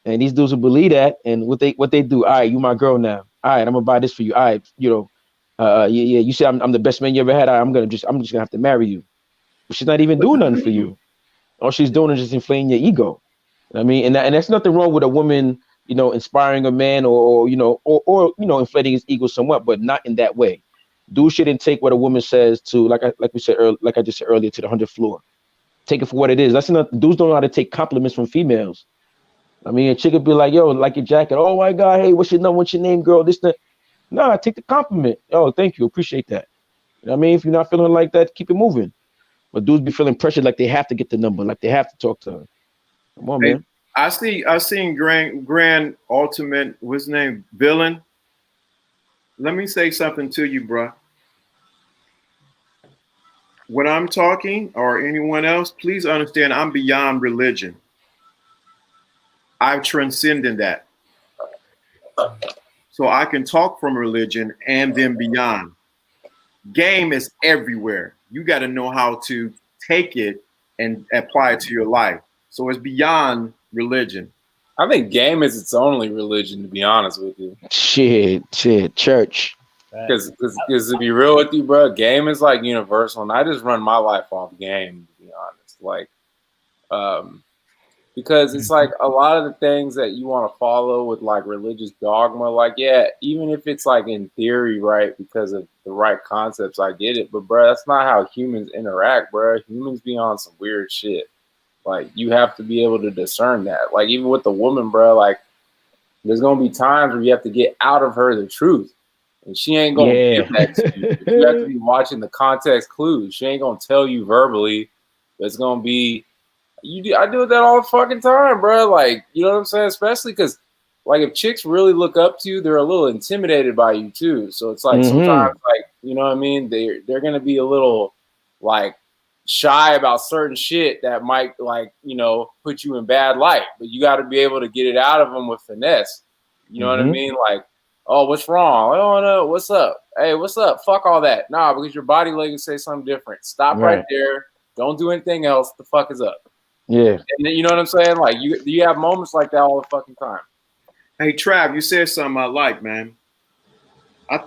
And these dudes will believe that. And what they do, all right, you my girl now. All right, I'm gonna buy this for you. All right, yeah, you say I'm the best man you ever had. I'm just gonna have to marry you. But she's not even doing nothing for you. All she's doing is just inflating your ego. I mean, and that's nothing wrong with a woman, inspiring a man or inflating his ego somewhat, but not in that way. Dude shouldn't take what a woman says to, like I just said earlier, to the 100th floor. Take it for what it is. That's enough. Dudes don't know how to take compliments from females. I mean, a chick would be like, yo, like your jacket. Oh my God, hey, what's your name, girl? This, that. Nah, take the compliment. Oh, thank you. Appreciate that. You know what I mean? If you're not feeling like that, keep it moving. But dudes be feeling pressured like they have to get the number, like they have to talk to her. Come on, man. I seen Grand Ultimate, what's his name? Villain. Let me say something to you, bro. When I'm talking or anyone else, please understand I'm beyond religion. I've transcended that. So I can talk from religion and then beyond. Game is everywhere. You got to know how to take it and apply it to your life. So it's beyond religion. I think game is its only religion, to be honest with you. Shit, church. Because to be real with you, bro, game is like universal, and I just run my life off game, to be honest. Like, because it's like a lot of the things that you want to follow with like religious dogma, like, yeah, even if it's like in theory, right, because of the right concepts, I get it. But bro, that's not how humans interact, bro. Humans be on some weird shit. Like, you have to be able to discern that. Like, even with the woman, bro, like, there's gonna be times where you have to get out of her the truth. And she ain't gonna give that to you. You have to be watching the context clues. She ain't gonna tell you verbally. It's gonna be I do that all the fucking time, bro. Like, you know what I'm saying? Especially because, like, if chicks really look up to you, they're a little intimidated by you too. So it's like sometimes, like, you know what I mean? They're gonna be a little like shy about certain shit that might, like, put you in bad light. But you got to be able to get it out of them with finesse. You know what I mean? Like, oh, what's wrong? Oh no, what's up? Hey, what's up? Fuck all that. Nah, because your body language say something different. Stop right there. Don't do anything else. The fuck is up? Yeah. And then, you know what I'm saying? Like, you have moments like that all the fucking time. Hey, Trav, you said something I like, man.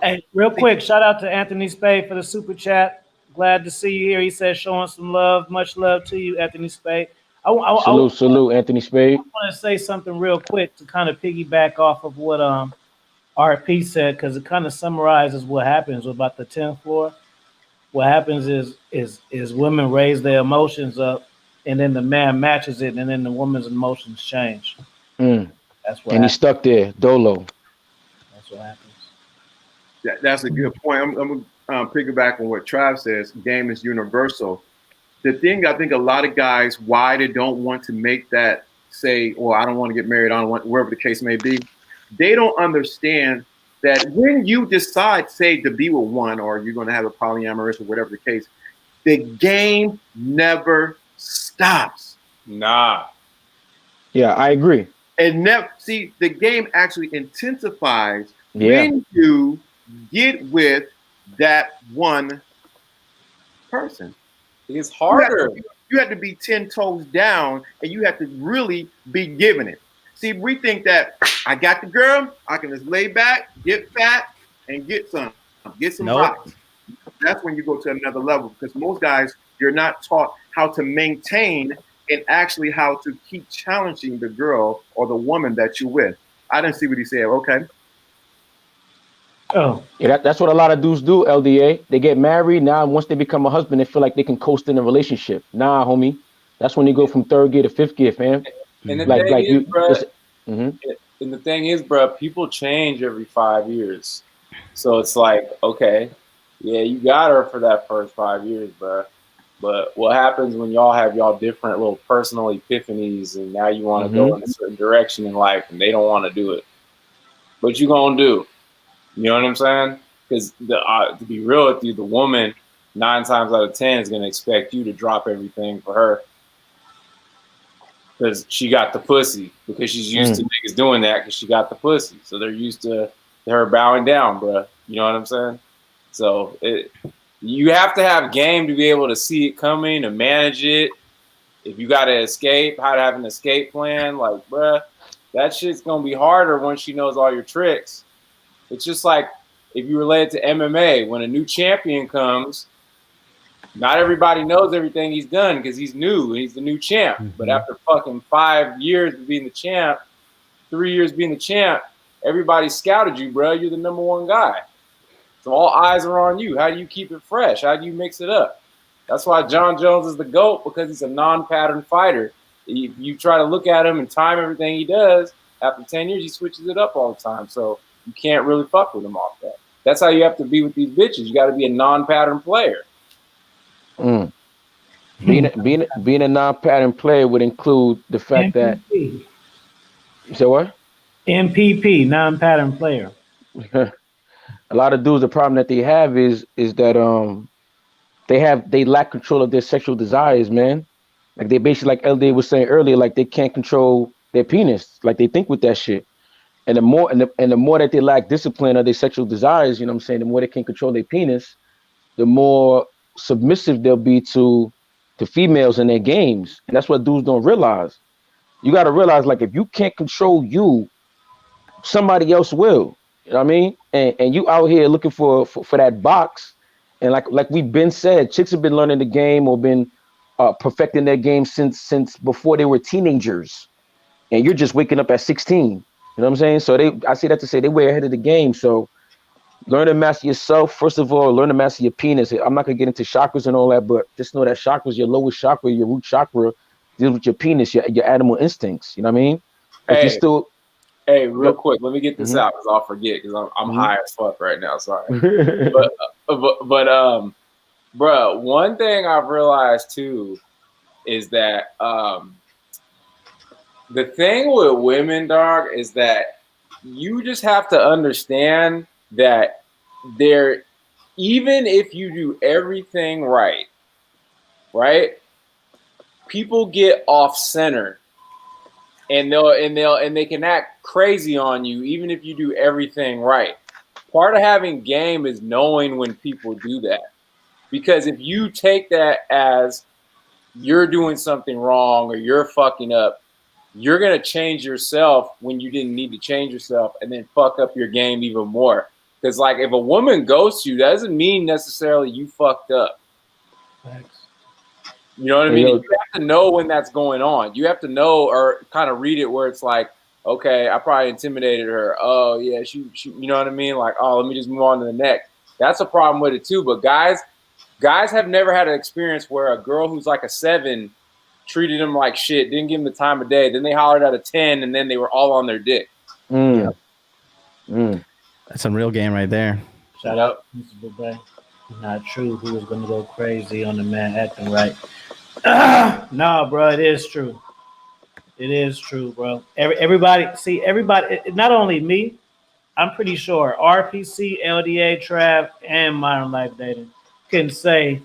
Hey, real quick, shout out to Anthony Spade for the super chat. Glad to see you here. He says showing some love. Much love to you, Anthony Spade. Salute, Anthony Spade. I want to say something real quick to kind of piggyback off of what RP said, because it kind of summarizes what happens about the 10th floor. What happens is women raise their emotions up, and then the man matches it, and then the woman's emotions change. That's what. And he's stuck there, dolo. That's what happens. That's a good point. I'm going to piggyback on what Trav says. Game is universal. The thing I think a lot of guys, why they don't want to make that say, well, I don't want to get married, I don't want, wherever the case may be, they don't understand that when you decide, say, to be with one, or you're going to have a polyamorous or whatever the case, the game never stops. Nah. Yeah, I agree. And see, the game actually intensifies when you get with that one person. It's harder. You have to be 10 toes down, and you have to really be giving it. See, we think that I got the girl, I can just lay back, get fat, and get some rocks. That's when you go to another level, because most guys, you're not taught how to maintain and actually how to keep challenging the girl or the woman that you're with. I didn't see what he said. Okay. Oh. Yeah, that's what a lot of dudes do, LDA. They get married. Now, once they become a husband, they feel like they can coast in a relationship. Nah, homie. That's when you go from 3rd gear to 5th gear, fam. And the thing is, bro, people change every 5 years. So it's like, okay, yeah, you got her for that first 5 years, bro. But what happens when y'all have y'all different little personal epiphanies, and now you want to go in a certain direction in life, and they don't want to do it? What you gonna do? You know what I'm saying? Because to be real with you, the woman 9 times out of 10 is gonna expect you to drop everything for her, because she got the pussy, because she's used to niggas doing that, because she got the pussy. So they're used to her bowing down, bro. You know what I'm saying? So you have to have game to be able to see it coming and manage it. If you got to escape, how to have an escape plan, like, bruh, that shit's gonna be harder once she knows all your tricks. It's just like if you relate it to MMA, when a new champion comes, not everybody knows everything he's done because he's new and he's the new champ. But after fucking 5 years of being the champ, 3 years being the champ, everybody scouted you, bro. You're the #1 guy. So all eyes are on you. How do you keep it fresh? How do you mix it up? That's why John Jones is the GOAT, because he's a non-pattern fighter. You try to look at him and time everything he does, after 10 years, he switches it up all the time. So you can't really fuck with him off that. That's how you have to be with these bitches. You got to be a non-pattern player. Being a non-pattern player would include the fact that. You say what? NPP, non-pattern player. A lot of dudes, the problem that they have is that they lack control of their sexual desires, man. Like they basically, like LD was saying earlier, like they can't control their penis. Like they think with that shit. And the more that they lack discipline of their sexual desires, you know what I'm saying, the more they can control their penis, the more submissive they'll be to females in their games. And that's what dudes don't realize. You got to realize, like, if you can't control you, somebody else will. You know what I mean? And you out here looking for that box. And like we've been said, chicks have been learning the game or been perfecting their game since before they were teenagers. And you're just waking up at 16. You know what I'm saying? So I say that to say they way ahead of the game. So learn to master yourself. First of all, learn to master your penis. I'm not gonna get into chakras and all that, but just know that chakras, your lowest chakra, your root chakra, deals with your penis, your animal instincts. You know what I mean? If you still real quick, let me get this out because I'll forget, because I'm high as fuck right now. Sorry. but bro, one thing I've realized too is that the thing with women, dog, is that you just have to understand that even if you do everything right, people get off center and they can act crazy on you even if you do everything right. Part of having game is knowing when people do that, because if you take that as you're doing something wrong or you're fucking up, you're going to change yourself when you didn't need to change yourself and then fuck up your game even more. Because, like, if a woman ghosts you, that doesn't mean necessarily you fucked up. Thanks. You know what I mean? You have to know when that's going on. You have to know or kind of read it where it's like, okay, I probably intimidated her. Oh, yeah, she you know what I mean? Like, oh, let me just move on to the next. That's a problem with it, too. But guys have never had an experience where a girl who's like a 7 treated them like shit, didn't give them the time of day. Then they hollered at a 10, and then they were all on their dick. That's some real game right there. Shout out, Mr. Bourbet. Not true. Who was going to go crazy on the man acting right? No, bro, it is true. It is true, bro. Everybody, not only me, I'm pretty sure RPC, LDA, Trav, and Modern Life Dating can say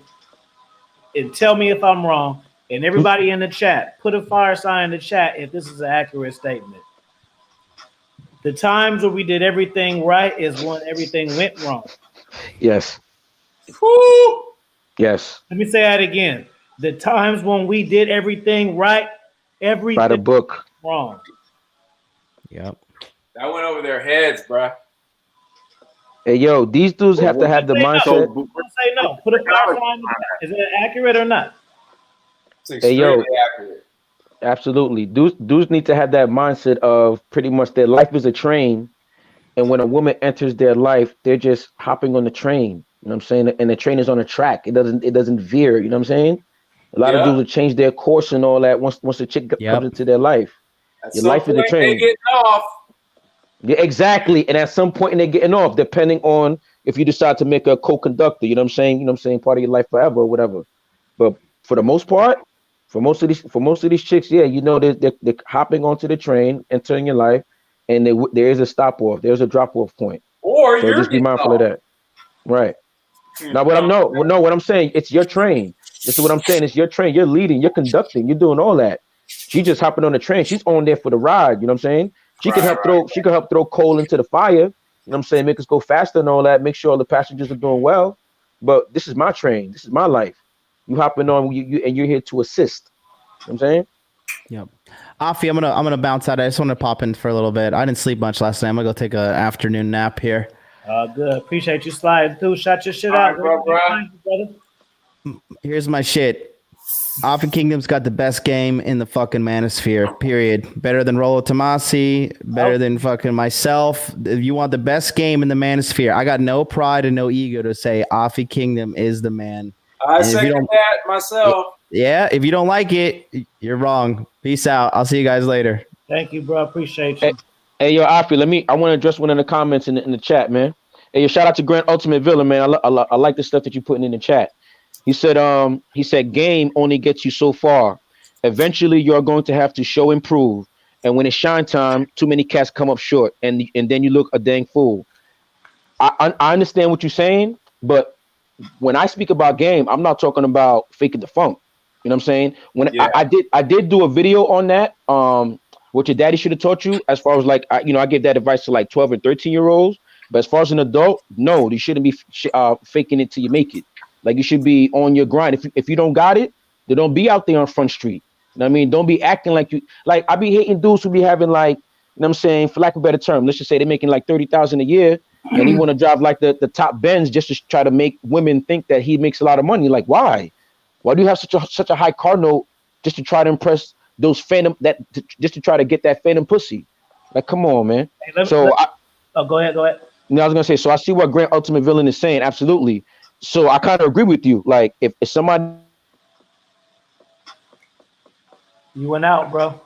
and tell me if I'm wrong. And everybody in the chat, put a fire sign in the chat if this is an accurate statement. The times where we did everything right is when everything went wrong. Yes. Woo! Yes. Let me say that again. The times when we did everything right, everything By the book. wrong. Yep. That went over their heads, bro. Hey, yo, these dudes have to have the mindset. No. Say no. Put a fire sign. Is it accurate or not? It's extremely accurate. Absolutely. Dudes need to have that mindset of pretty much their life is a train. And when a woman enters their life, they're just hopping on the train. You know what I'm saying? And the train is on a track. It doesn't veer. You know what I'm saying? A lot of dudes will change their course and all that once the chick comes into their life. Your life is a train. They getting off. Yeah, exactly. And at some point they're getting off, depending on if you decide to make a co-conductor, you know what I'm saying? You know what I'm saying? Part of your life forever or whatever. But for the most part, for most of these chicks, yeah, you know, they're hopping onto the train, entering your life, and there is a stop off, there's a drop off point. Or so you're just be mindful of that. Right. Now what I'm saying, it's your train. This is what I'm saying. It's your train. You're leading, you're conducting, you're doing all that. She just hopping on the train. She's on there for the ride. You know what I'm saying? She could help throw coal into the fire. You know what I'm saying? Make us go faster and all that. Make sure all the passengers are doing well. But this is my train. This is my life. You hopping on you and you're here to assist. You know what I'm saying? Yep. Afi, I'm gonna bounce out. I just want to pop in for a little bit. I didn't sleep much last night. I'm gonna go take an afternoon nap here. Good. Appreciate you sliding through. Shut your shit out, brother. Here's my shit. Afi Kingdom's got the best game in the fucking manosphere, period. Better than Rollo Tomasi, better than fucking myself. If you want the best game in the manosphere, I got no pride and no ego to say Afi Kingdom is the man. I second that myself. Yeah, if you don't like it, you're wrong. Peace out. I'll see you guys later. Thank you, bro. Appreciate you. Hey, yo, Afi, I want to address one of the comments in the chat, man. Hey, yo, shout out to Grant Ultimate Villain, man. I like the stuff that you're putting in the chat. He said game only gets you so far. Eventually, you're going to have to show and prove. And when it's shine time, too many cats come up short, and then you look a dang fool. I understand what you're saying, but when I speak about game, I'm not talking about faking the funk. You know what I'm saying? When I did do a video on that, what your daddy should have taught you, as far as like, I gave that advice to like 12 and 13-year-olds. But as far as an adult, no, you shouldn't be faking it till you make it. Like, you should be on your grind. If you don't got it, then don't be out there on Front Street. You know what I mean? Don't be acting like you, like, I be hating dudes who be having like, you know what I'm saying, for lack of a better term, let's just say they're making like $30,000 a year and he want to drive like the top Benz just to try to make women think that he makes a lot of money. Like, why? Why do you have such a high car note just to try to impress those phantom, just to try to get that phantom pussy? Like, come on, man. Hey, go ahead. No, I was gonna say, so I see what Grant Ultimate Villain is saying. Absolutely. So I kind of agree with you. Like, if somebody, you went out, bro,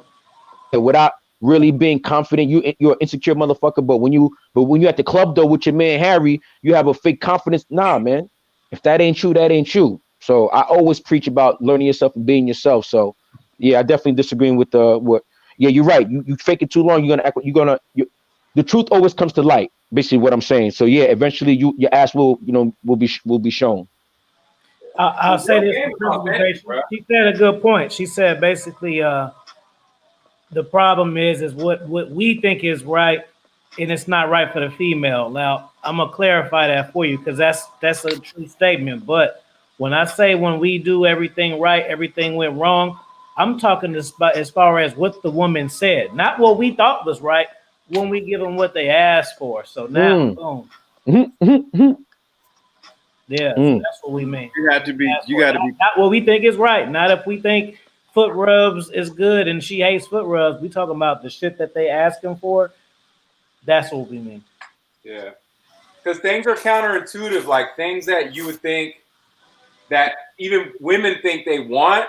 without really being confident, you're an insecure motherfucker. But when you at the club though with your man Harry, you have a fake confidence. Nah, man. If that ain't you, that ain't you. So I always preach about learning yourself and being yourself. So yeah, I definitely disagree with what. Yeah, you're right. You fake it too long, you're gonna act. The truth always comes to light. Basically, what I'm saying. So yeah, eventually your ass will be shown. I'll say this. She said a good point. She said basically, the problem is what we think is right, and it's not right for the female. Now, I'm gonna clarify that for you because that's a true statement. But when I say when we do everything right, everything went wrong, I'm talking as far as what the woman said, not what we thought was right. When we give them what they asked for, so now, boom, yeah, so that's what we mean. You have to be. You got to be. Not what we think is right. Not if we think foot rubs is good and she hates foot rubs. We talking about the shit that they asking for. That's what we mean. Yeah, because things are counterintuitive. Like things that you would think that even women think they want.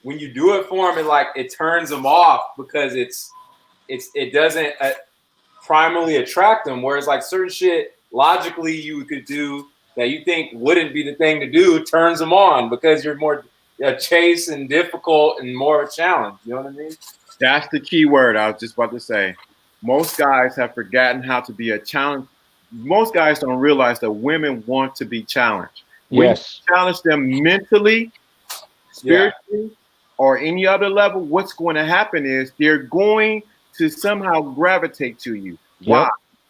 When you do it for them, it turns them off because it doesn't primarily attract them. Whereas like certain shit logically you could do that you think wouldn't be the thing to do turns them on because you're more chase and difficult and more of a challenge. You know what I mean? That's the key word I was just about to say. Most guys have forgotten how to be a challenge. Most guys don't realize that women want to be challenged. When you challenge them mentally, spiritually, or any other level, what's going to happen is they're going to somehow gravitate to you. Why?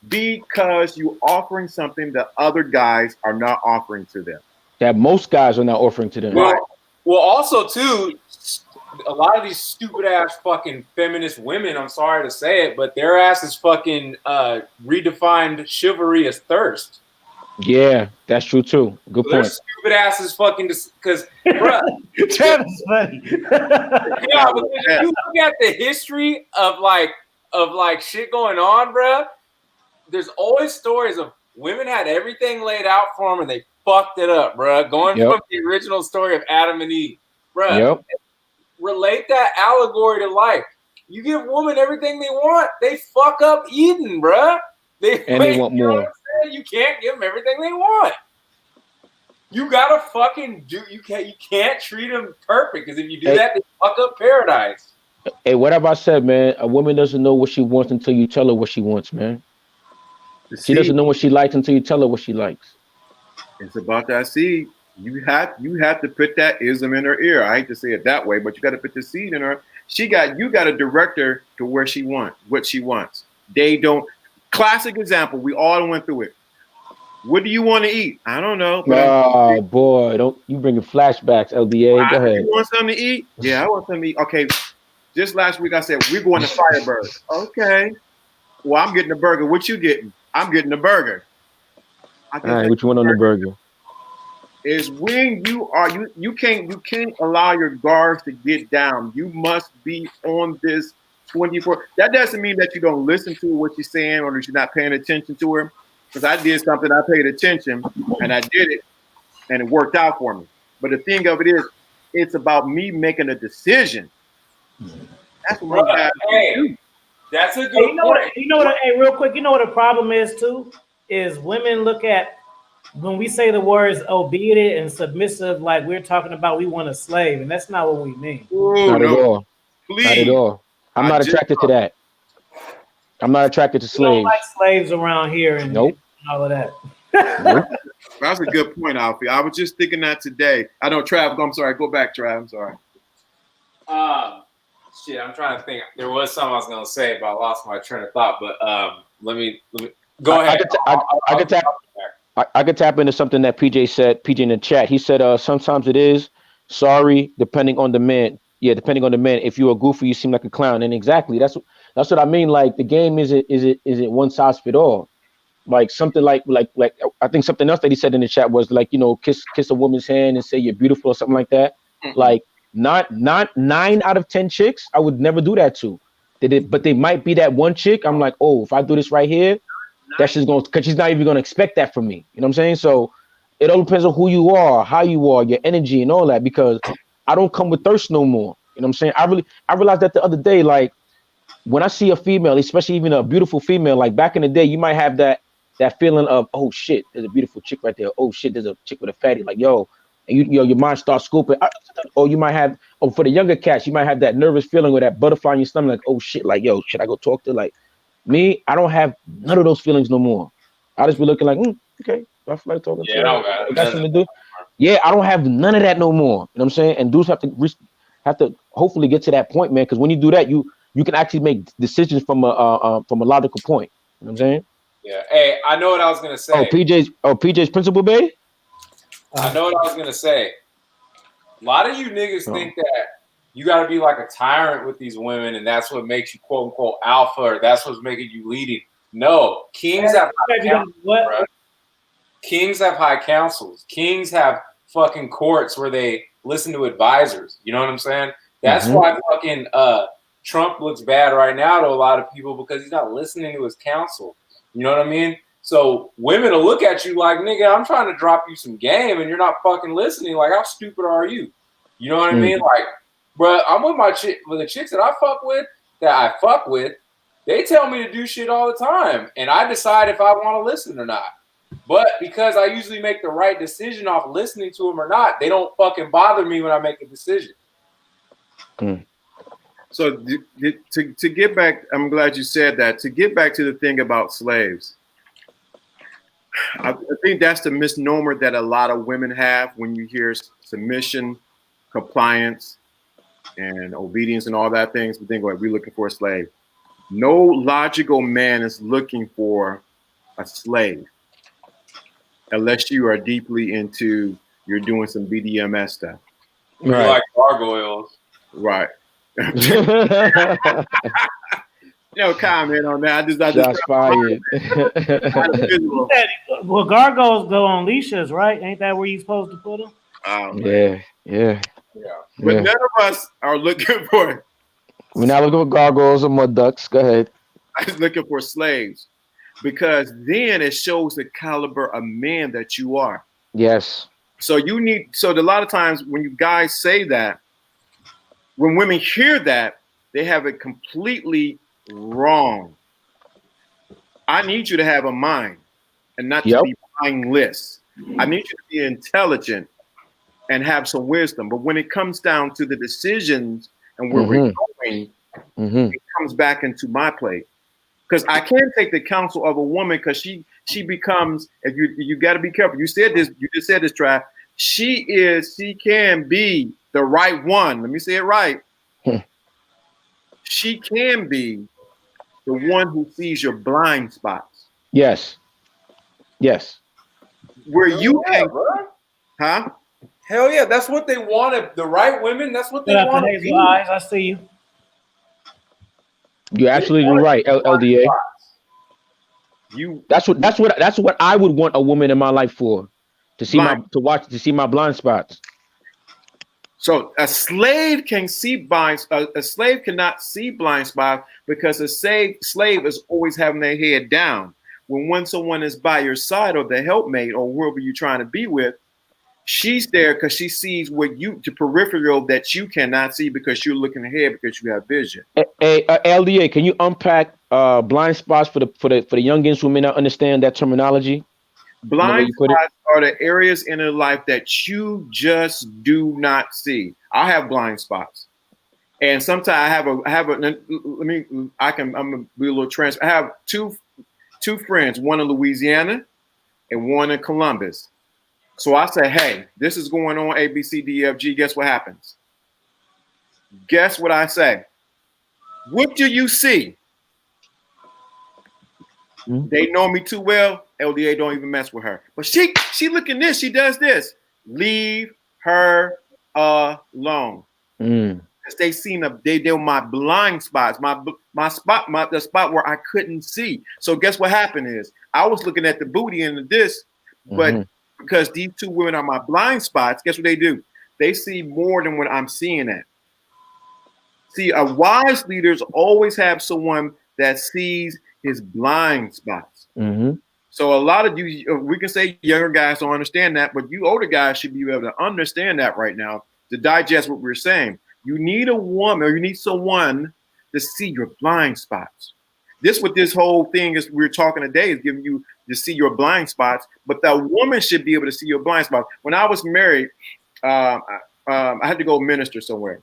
Because you're offering something that other guys are not offering to them. That most guys are not offering to them. Well, also too, a lot of these stupid ass fucking feminist women, I'm sorry to say it, but their ass is fucking redefined chivalry as thirst. Yeah, that's true too. Good point. Stupid ass is fucking because, bruh, Travis funny. yeah, because if you look at the history of shit going on, bruh, there's always stories of women had everything laid out for them and they fucked it up, bruh. Going from the original story of Adam and Eve, bruh. Relate that allegory to life. You give women everything they want, they fuck up Eden, bruh. They want more. You can't give them everything they want. You gotta fucking do. You can't treat them perfect because if you do that, they fuck up paradise. Hey, what have I said, man? A woman doesn't know what she wants until you tell her what she wants, man. She doesn't know what she likes until you tell her what she likes. It's about that seed. You have to put that ism in her ear. I hate to say it that way, but you got to put the seed in her. You got to direct her to where she wants, what she wants. They don't. Classic example. We all went through it. What do you want to eat? I don't know. Oh boy, don't you bringing flashbacks, LDA? Go ahead. You want something to eat? Yeah, I want something to eat. Okay. Just last week I said we're going to Firebird. Okay. Well, I'm getting a burger. What you getting? I'm getting a burger. All right, what you want on the burger? Is when you can't allow your guards to get down. You must be on this 24. That doesn't mean that you don't listen to what she's saying or that you're not paying attention to her. Because I did something, I paid attention, and I did it, and it worked out for me. But the thing of it is, it's about me making a decision. That's what I do. That's a good point. Hey, real quick, you know what the problem is too? Is women look at when we say the words obedient and submissive, like we're talking about we want a slave, and that's not what we mean. Not at all. Please. Not at all. I'm not attracted to that. I'm not attracted to slaves. We don't like slaves around here and all of that. Nope. That's a good point, Alfie. I was just thinking that today. I know, Trav. I'm sorry. Go back, Trav. I'm sorry. Shit, I'm trying to think. There was something I was gonna say, but I lost my train of thought. But let me go ahead. I could tap into something that PJ in the chat. He said, sometimes it is sorry, depending on the man. Yeah, depending on the man. If you're a goofy, you seem like a clown. And exactly, that's what I mean. Like the game isn't one size fit all. Like something like I think something else that he said in the chat was like, kiss a woman's hand and say you're beautiful or something like that. Mm-hmm. Like not 9 out of 10 chicks, I would never do that to. But they might be that one chick. I'm like, oh, if I do this right here, that's just going, because she's not even going to expect that from me. You know what I'm saying? So it all depends on who you are, how you are, your energy and all that, because I don't come with thirst no more. You know what I'm saying? I realized that the other day, like when I see a female, especially even a beautiful female, like back in the day, you might have that feeling of, oh shit, there's a beautiful chick right there. Oh shit, there's a chick with a fatty. Like, yo, and your mind starts scooping. Or you might have, for the younger cats, you might have that nervous feeling or that butterfly in your stomach, like, oh shit, like, yo, should I go talk to? Like me, I don't have none of those feelings no more. I just be looking like, okay, I feel like talking to her. I got something to do. Yeah, I don't have none of that no more. You know what I'm saying? And dudes have to hopefully get to that point, man. Because when you do that, you can actually make decisions from a logical point. You know what I'm saying? Yeah. Hey, I know what I was gonna say. PJ's Principal Bay. I know what I was gonna say. A lot of you niggas think that you got to be like a tyrant with these women, and that's what makes you quote unquote alpha, or that's what's making you leading. No, kings have high councils, bro. Kings have high councils. Kings have fucking courts where they listen to advisors. You know what I'm saying? That's why fucking Trump looks bad right now to a lot of people, because he's not listening to his counsel. You know what I mean? So women will look at you like, nigga, I'm trying to drop you some game and you're not fucking listening. Like, how stupid are you? You know what I mean? Like, bro, I'm with with the chicks that I fuck with, they tell me to do shit all the time. And I decide if I want to listen or not. But because I usually make the right decision off listening to them or not, they don't fucking bother me when I make a decision. So to get back, I'm glad you said that. To get back to the thing about slaves, I think that's the misnomer that a lot of women have when you hear submission, compliance, and obedience and all that things. We think, like, we're looking for a slave. No logical man is looking for a slave unless you are deeply into, you're doing some BDMS stuff. Right. You're like gargoyles. Right. No comment on that. I just fired. Well, gargoyles go on leashes, right? Ain't that where you're supposed to put them? Yeah. But none of us are looking for. We're not looking for gargoyles or mud ducks. Go ahead. I was looking for slaves, because then it shows the caliber of man that you are. Yes. So a lot of times when you guys say that, when women hear that, they have it completely wrong. I need you to have a mind and not to be mindless. I need you to be intelligent and have some wisdom. But when it comes down to the decisions and where we're going, it comes back into my plate. Because I can't take the counsel of a woman, because she becomes, if you got to be careful. You said this, you just said this, Trav. She can be the right one. Let me say it right. She can be the one who sees your blind spots. Yes. Where you can, huh? Hell yeah, that's what they wanted. The right women, that's what they want. Hazel eyes, I see you. You're absolutely right, LDA. That's what I would want a woman in my life for, to see my blind spots. So a slave can see blind. A slave cannot see blind spots, because a slave is always having their head down. When someone is by your side, or the helpmate, or whoever you're trying to be with, she's there because she sees the peripheral that you cannot see, because you're looking ahead, because you have vision. Hey, LDA, can you unpack blind spots for the youngins who may not understand that terminology? Blind spots are the areas in her life that you just do not see. I have blind spots, and sometimes I'm gonna be a little trans. I have two friends, one in Louisiana and one in Columbus. So I say, hey, this is going on, A, B, C, D, F, G. Guess what happens? Guess what I say? What do you see? They know me too well. LDA don't even mess with her. But she looking this. She does this. Leave her alone. Because they know my blind spots, the spot where I couldn't see. So guess what happened is I was looking at the booty and the disc, but because these two women are my blind spots, guess what they do? They see more than what I'm seeing at. See, a wise leaders always have someone that sees his blind spots. So a lot of you, we can say younger guys don't understand that, but you older guys should be able to understand that right now to digest what we're saying. You need a woman, or you need someone to see your blind spots. What this whole thing is we're talking today is giving you to see your blind spots, but that woman should be able to see your blind spots. When I was married, I had to go minister somewhere.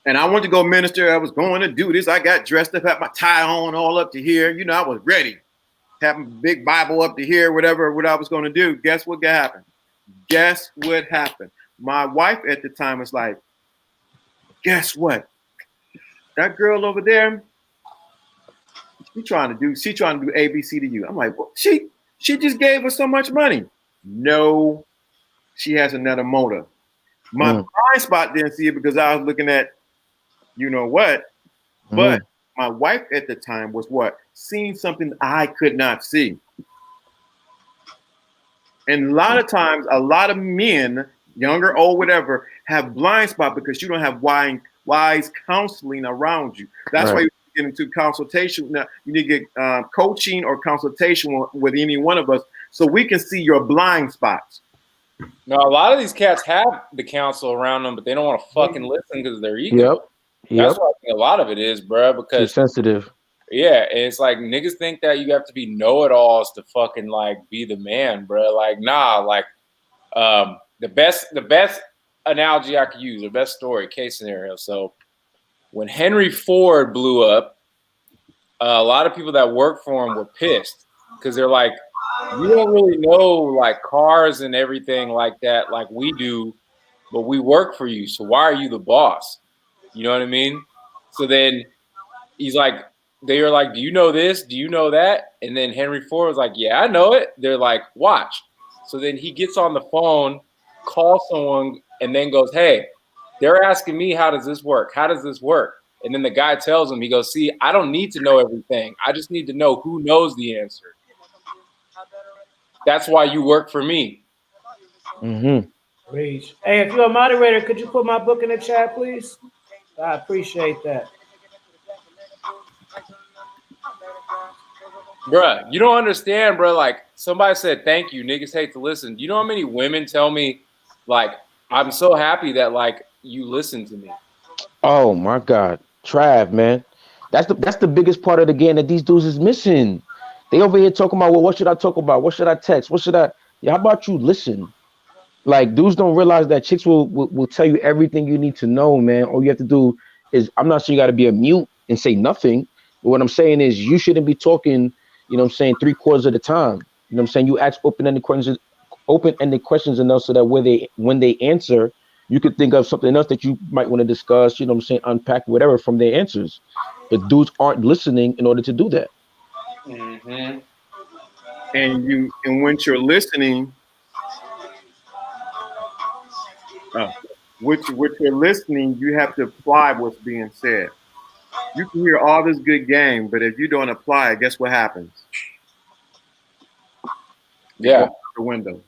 And I wanted to go minister. I was going to do this. I got dressed up, had my tie on all up to here. You know, I was ready. Had my big Bible up to here, whatever, what I was going to do. Guess what happened? Guess what happened? My wife at the time was like, guess what? that girl over there, she trying to do ABC to you. I'm like, well, she just gave us so much money. No, she has another motive. My blind spot didn't see it because I was looking at, you know what, but my wife at the time was what? Seeing something I could not see. And a lot of times, a lot of men, young or old, whatever, have blind spot because you don't have wise counseling around you. That's why you get into consultation. Now, you need to get coaching or consultation with any one of us so we can see your blind spots. No, a lot of these cats have the counsel around them, but they don't want to fucking listen because of their ego. That's what I think a lot of it is, bro. Because too sensitive. Yeah, and it's like niggas think that you have to be know-it-alls to fucking like be the man, bro. Like, nah, like the best analogy I could use, the best story, case scenario. So when Henry Ford blew up, a lot of people that work for him were pissed because they're like, you don't really know like cars and everything like that, like we do, but we work for you. So why are you the boss? You know what I mean? So then he's like, they were like, do you know this? Do you know that? And then Henry Ford was like, yeah, I know it. They're like, watch. So then he gets on the phone, calls someone, and then goes, hey, they're asking me, how does this work? How does this work? And then the guy tells him, he goes, see, I don't need to know everything. I just need to know who knows the answer. That's why you work for me. Reach. Hey, if you're a moderator, could you put my book in the chat, please? I appreciate that. Bruh, you don't understand, bro. Like, somebody said, thank you. Niggas hate to listen. Do you know how many women tell me, like, I'm so happy that, like, you listen to me? Oh, my God. Trav, man. That's the biggest part of the game that these dudes is missing. They over here talking about, well, what should I talk about? What should I text? What should I? Yeah, how about you listen? Like, dudes don't realize that chicks will tell you everything you need to know, man. All you have to do is, I'm not saying you got to be a mute and say nothing. But what I'm saying is you shouldn't be talking, you know what I'm saying, 3/4 of the time. You know what I'm saying? You ask open-ended questions enough so that when they answer, you could think of something else that you might want to discuss, you know what I'm saying, unpack whatever from their answers. But dudes aren't listening in order to do that. Mm-hmm. And when you're listening, what you're listening, you have to apply what's being said. You can hear all this good game, but if you don't apply it, guess what happens? Yeah. Out the window.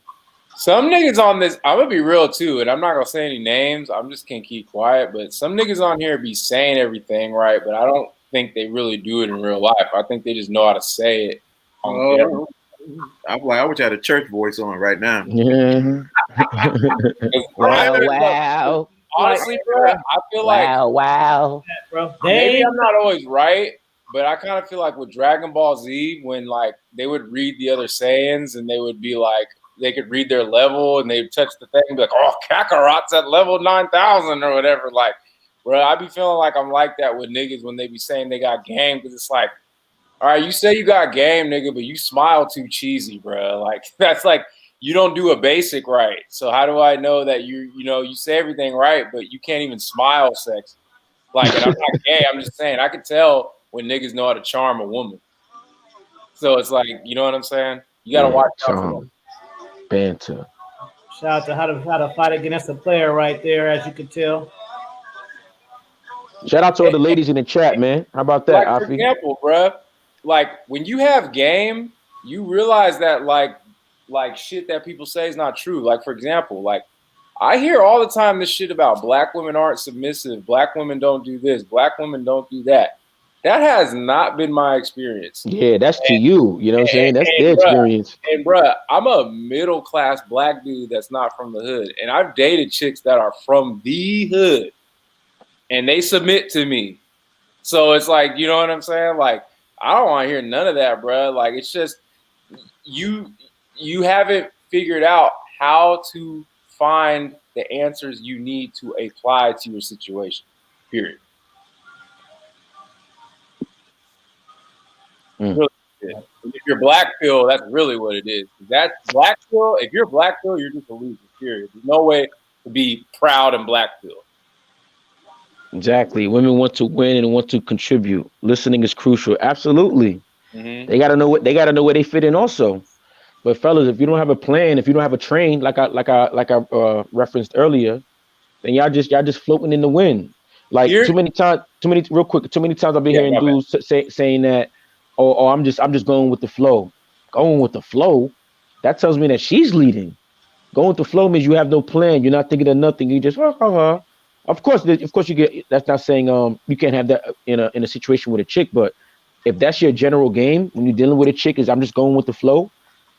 Some niggas on this, I'm gonna be real too, and I'm not gonna say any names. I'm just gonna keep quiet. But some niggas on here be saying everything right, but I don't think they really do it in real life. I think they just know how to say it on camera. I wish I had a church voice on right now. Yeah. Wow. Honestly, bro, I feel like Wow. Bro, maybe I'm not always right, but I kind of feel like with Dragon Ball Z, when like they would read the other Saiyans and they would be like, they could read their level and they'd touch the thing and be like, oh, Kakarot's at level 9,000 or whatever. Like, bro, I be feeling like I'm like that with niggas when they be saying they got game, because it's like, all right, you say you got game, nigga, but you smile too cheesy, bro. Like, that's like, you don't do a basic right. So how do I know that you say everything right, but you can't even smile sexy? Like, and I'm not gay. I'm just saying I can tell when niggas know how to charm a woman. So it's like, you know what I'm saying? You got to watch out for them. Banter. Shout out to how to fight against a player right there, as you can tell. Shout out to all the ladies in the chat, man. How about that, Like, for example, bro, like when you have game, you realize that like shit that people say is not true. Like, for example, like I hear all the time this shit about black women aren't submissive, black women don't do this, black women don't do that. That has not been my experience. Yeah, that's to you. You know what I'm saying? That's their experience. And bruh, I'm a middle class black dude that's not from the hood. And I've dated chicks that are from the hood. And they submit to me. So it's like, you know what I'm saying? Like, I don't want to hear none of that, bruh. Like, it's just you haven't figured out how to find the answers you need to apply to your situation. Period. Really, if you're black pill, that's really what it is. That's black pill. If you're black pill, you're just a loser. Period. There's no way to be proud and black pill. Exactly. Women want to win and want to contribute. Listening is crucial. Absolutely. Mm-hmm. They gotta know where they fit in also. But fellas, if you don't have a plan, if you don't have a train, like I referenced earlier, then y'all just floating in the wind. Like Here, too many real quick, too many times I've been yeah, hearing my bad. dudes saying that, oh, I'm just going with the flow. Going with the flow, that tells me that she's leading. Going with the flow means you have no plan. You're not thinking of nothing. You just Of course, you get. That's not saying you can't have that in a situation with a chick, but if that's your general game when you're dealing with a chick, is I'm just going with the flow.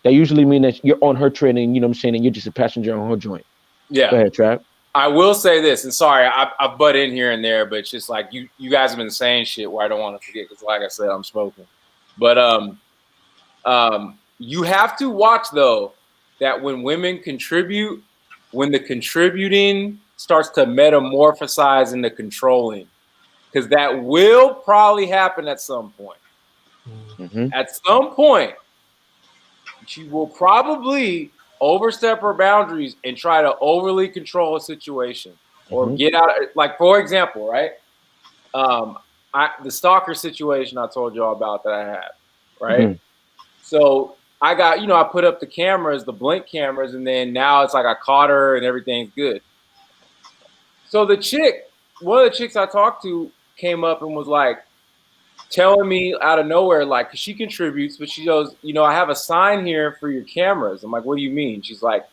That usually mean that you're on her train, and you know what I'm saying, and you're just a passenger on her joint. Go Yeah. ahead, Trav. I will say this, and sorry, I butt in here and there, but it's just like you guys have been saying shit where I don't want to forget because, like I said, I'm smoking. But you have to watch though that when women contribute, when the contributing starts to metamorphosize into controlling, because that will probably happen at some point. Mm-hmm. At some point, she will probably overstep her boundaries and try to overly control a situation or Mm-hmm. get out. Like, for example, right? The stalker situation I told y'all about that I had, right? Mm-hmm. So I got, I put up the cameras, the blink cameras, and then now it's like I caught her and everything's good. So one of the chicks I talked to came up and was like, telling me out of nowhere, like, 'cause she contributes, but she goes, I have a sign here for your cameras. I'm like, what do you mean? She's like,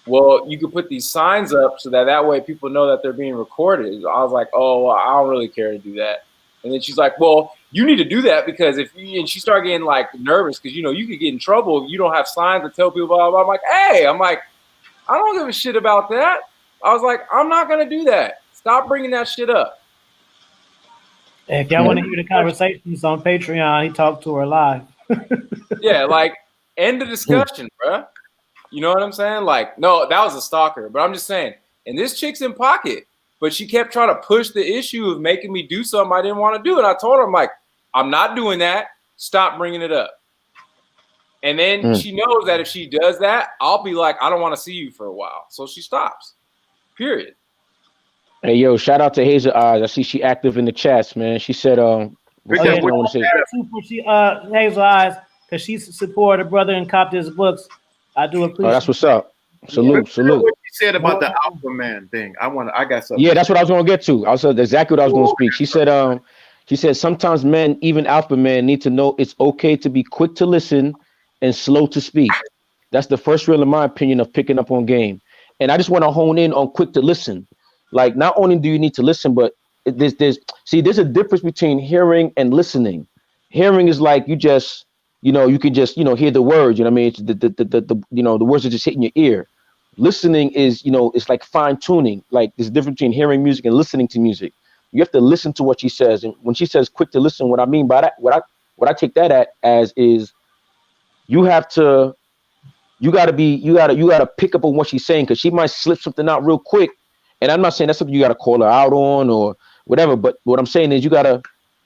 well, you could put these signs up so that way people know that they're being recorded. I was like, oh, well, I don't really care to do that. And then she's like, well, you need to do that because and she started getting like nervous because, you could get in trouble if you don't have signs to tell people, blah, blah. I'm like, hey, I don't give a shit about that. I was like, I'm not going to do that. Stop bringing that shit up. If y'all want to hear the conversations on Patreon, he talked to her live. Yeah, like, end the discussion, bruh. You know what I'm saying? Like, no, that was a stalker. But I'm just saying, and this chick's in pocket, but she kept trying to push the issue of making me do something I didn't want to do. And I told her, I'm like, I'm not doing that. Stop bringing it up. And then she knows that if she does that, I'll be like, I don't want to see you for a while. So she stops. Period. Hey, yo, shout out to Hazel Eyes. I see she active in the chats, man. She said, Hazel Eyes, because she supported her brother and copped his books. I do appreciate. Oh, that's what's up. Salute. What you said about the alpha man thing. I got something. Yeah, that's what I was gonna get to. I said exactly what I was gonna speak. She said sometimes men, even alpha men, need to know it's okay to be quick to listen and slow to speak. That's the first rule, in my opinion, of picking up on game. And I just want to hone in on quick to listen. Like, not only do you need to listen, but there's a difference between hearing and listening. Hearing is like you just, you can just, hear the words. You know what I mean? It's the words are just hitting your ear. Listening is, it's like fine tuning. Like, there's a difference between hearing music and listening to music. You have to listen to what she says. And when she says quick to listen, what I mean by that, what I take that as is you gotta pick up on what she's saying, because she might slip something out real quick. And I'm not saying that's something you gotta call her out on or whatever, but what I'm saying is you gotta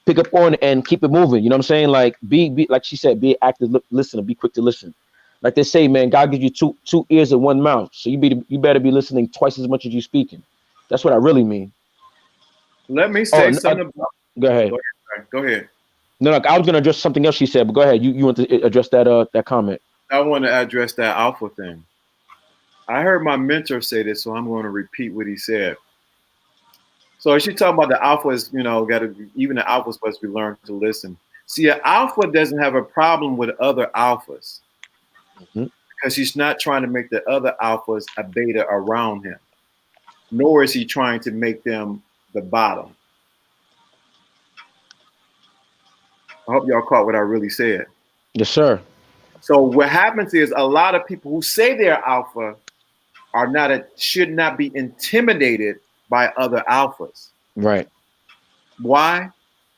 pick up on and keep it moving. You know what I'm saying? Like, be like she said, be an active listener, be quick to listen. Like they say, man, God gives you two ears and one mouth. So you better be listening twice as much as you speaking. That's what I really mean. Let me say something about. Go ahead. Go ahead. No, I was gonna address something else she said, but go ahead. You want to address that comment? I want to address that alpha thing. I heard my mentor say this, so I'm going to repeat what he said. So she's talking about the alphas, even the alpha's supposed to be learned to listen. See, an alpha doesn't have a problem with other alphas because he's not trying to make the other alphas a beta around him, nor is he trying to make them the bottom. I hope y'all caught what I really said. Yes, sir. So what happens is a lot of people who say they're alpha should not be intimidated by other alphas. Right. Why?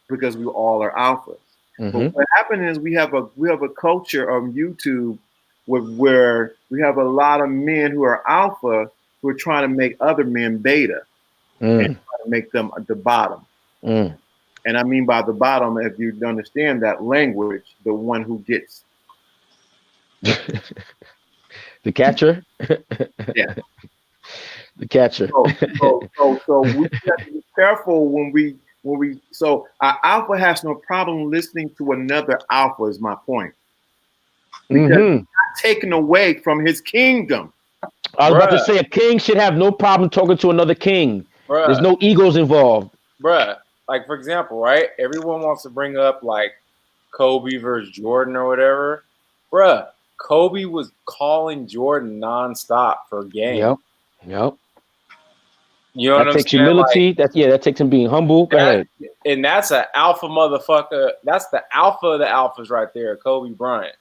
Because we all are alphas. But what happened is we have a culture on YouTube where we have a lot of men who are alpha who are trying to make other men beta and trying to make them at the bottom. And I mean by the bottom, if you understand that language, the one who gets the catcher. Yeah. The catcher. So we have to be careful when we. So our alpha has no problem listening to another alpha. Is my point. Because it's not taken away from his kingdom. I was about to say a king should have no problem talking to another king. Bruh. There's no egos involved. Bruh, like for example, right? Everyone wants to bring up like Kobe versus Jordan or whatever. Bruh, Kobe was calling Jordan nonstop for a game. Yep. You know what I'm saying? That takes humility. Like, that takes him being humble. Go ahead. And that's an alpha motherfucker. That's the alpha of the alphas right there, Kobe Bryant.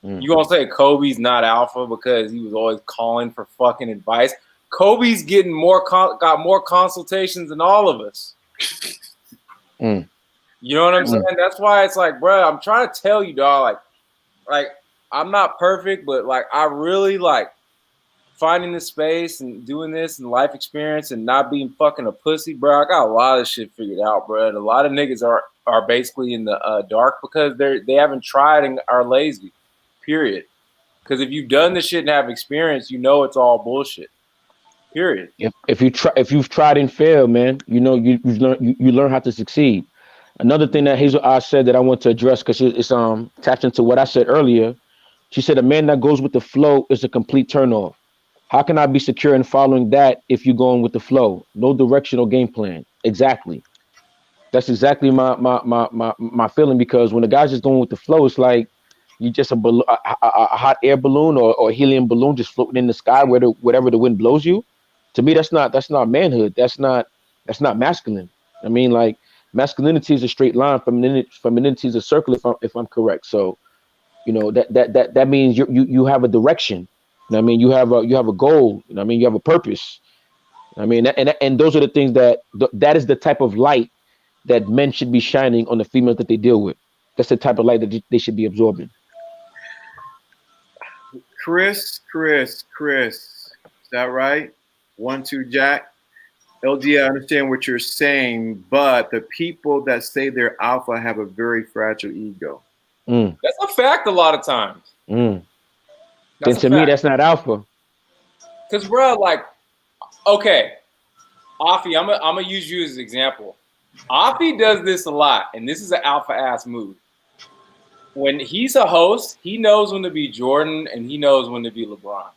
You gonna say Kobe's not alpha because he was always calling for fucking advice? Kobe's getting got more consultations than all of us. You know what I'm saying? That's why it's like, bro, I'm trying to tell you, dog. Like I'm not perfect, but like I really like finding this space and doing this and life experience and not being fucking a pussy, bro. I got a lot of shit figured out, bro. And a lot of niggas are basically in the dark because they haven't tried and are lazy. Period. Because if you've done this shit and have experience, you know it's all bullshit. Period. If you've tried and failed, man, you know you learn how to succeed. Another thing that Hazel I said that I want to address because it's tapped into what I said earlier. She said a man that goes with the flow is a complete turnoff. How can I be secure in following that if you're going with the flow? No direction or game plan. Exactly. That's exactly my feeling because when the guy's just going with the flow, it's like you just a hot air balloon or a helium balloon just floating in the sky wherever the wind blows you. To me, that's not manhood. That's not masculine. I mean, like masculinity is a straight line. Femininity is a circle. If I'm correct. So, you know that means you have a direction. You know what I mean, you have a goal. You know what I mean, you have a purpose. I mean, and those are the things that is the type of light that men should be shining on the females that they deal with. That's the type of light that they should be absorbing. Chris, is that right? 1, 2, Jack. LD, I understand what you're saying, but the people that say they're alpha have a very fragile ego. That's a fact a lot of times. Then to me, that's not alpha. Because, bro, like, okay, Afi, I'm gonna use you as an example. Afi does this a lot, and this is an alpha ass move. When he's a host, he knows when to be Jordan and he knows when to be LeBron.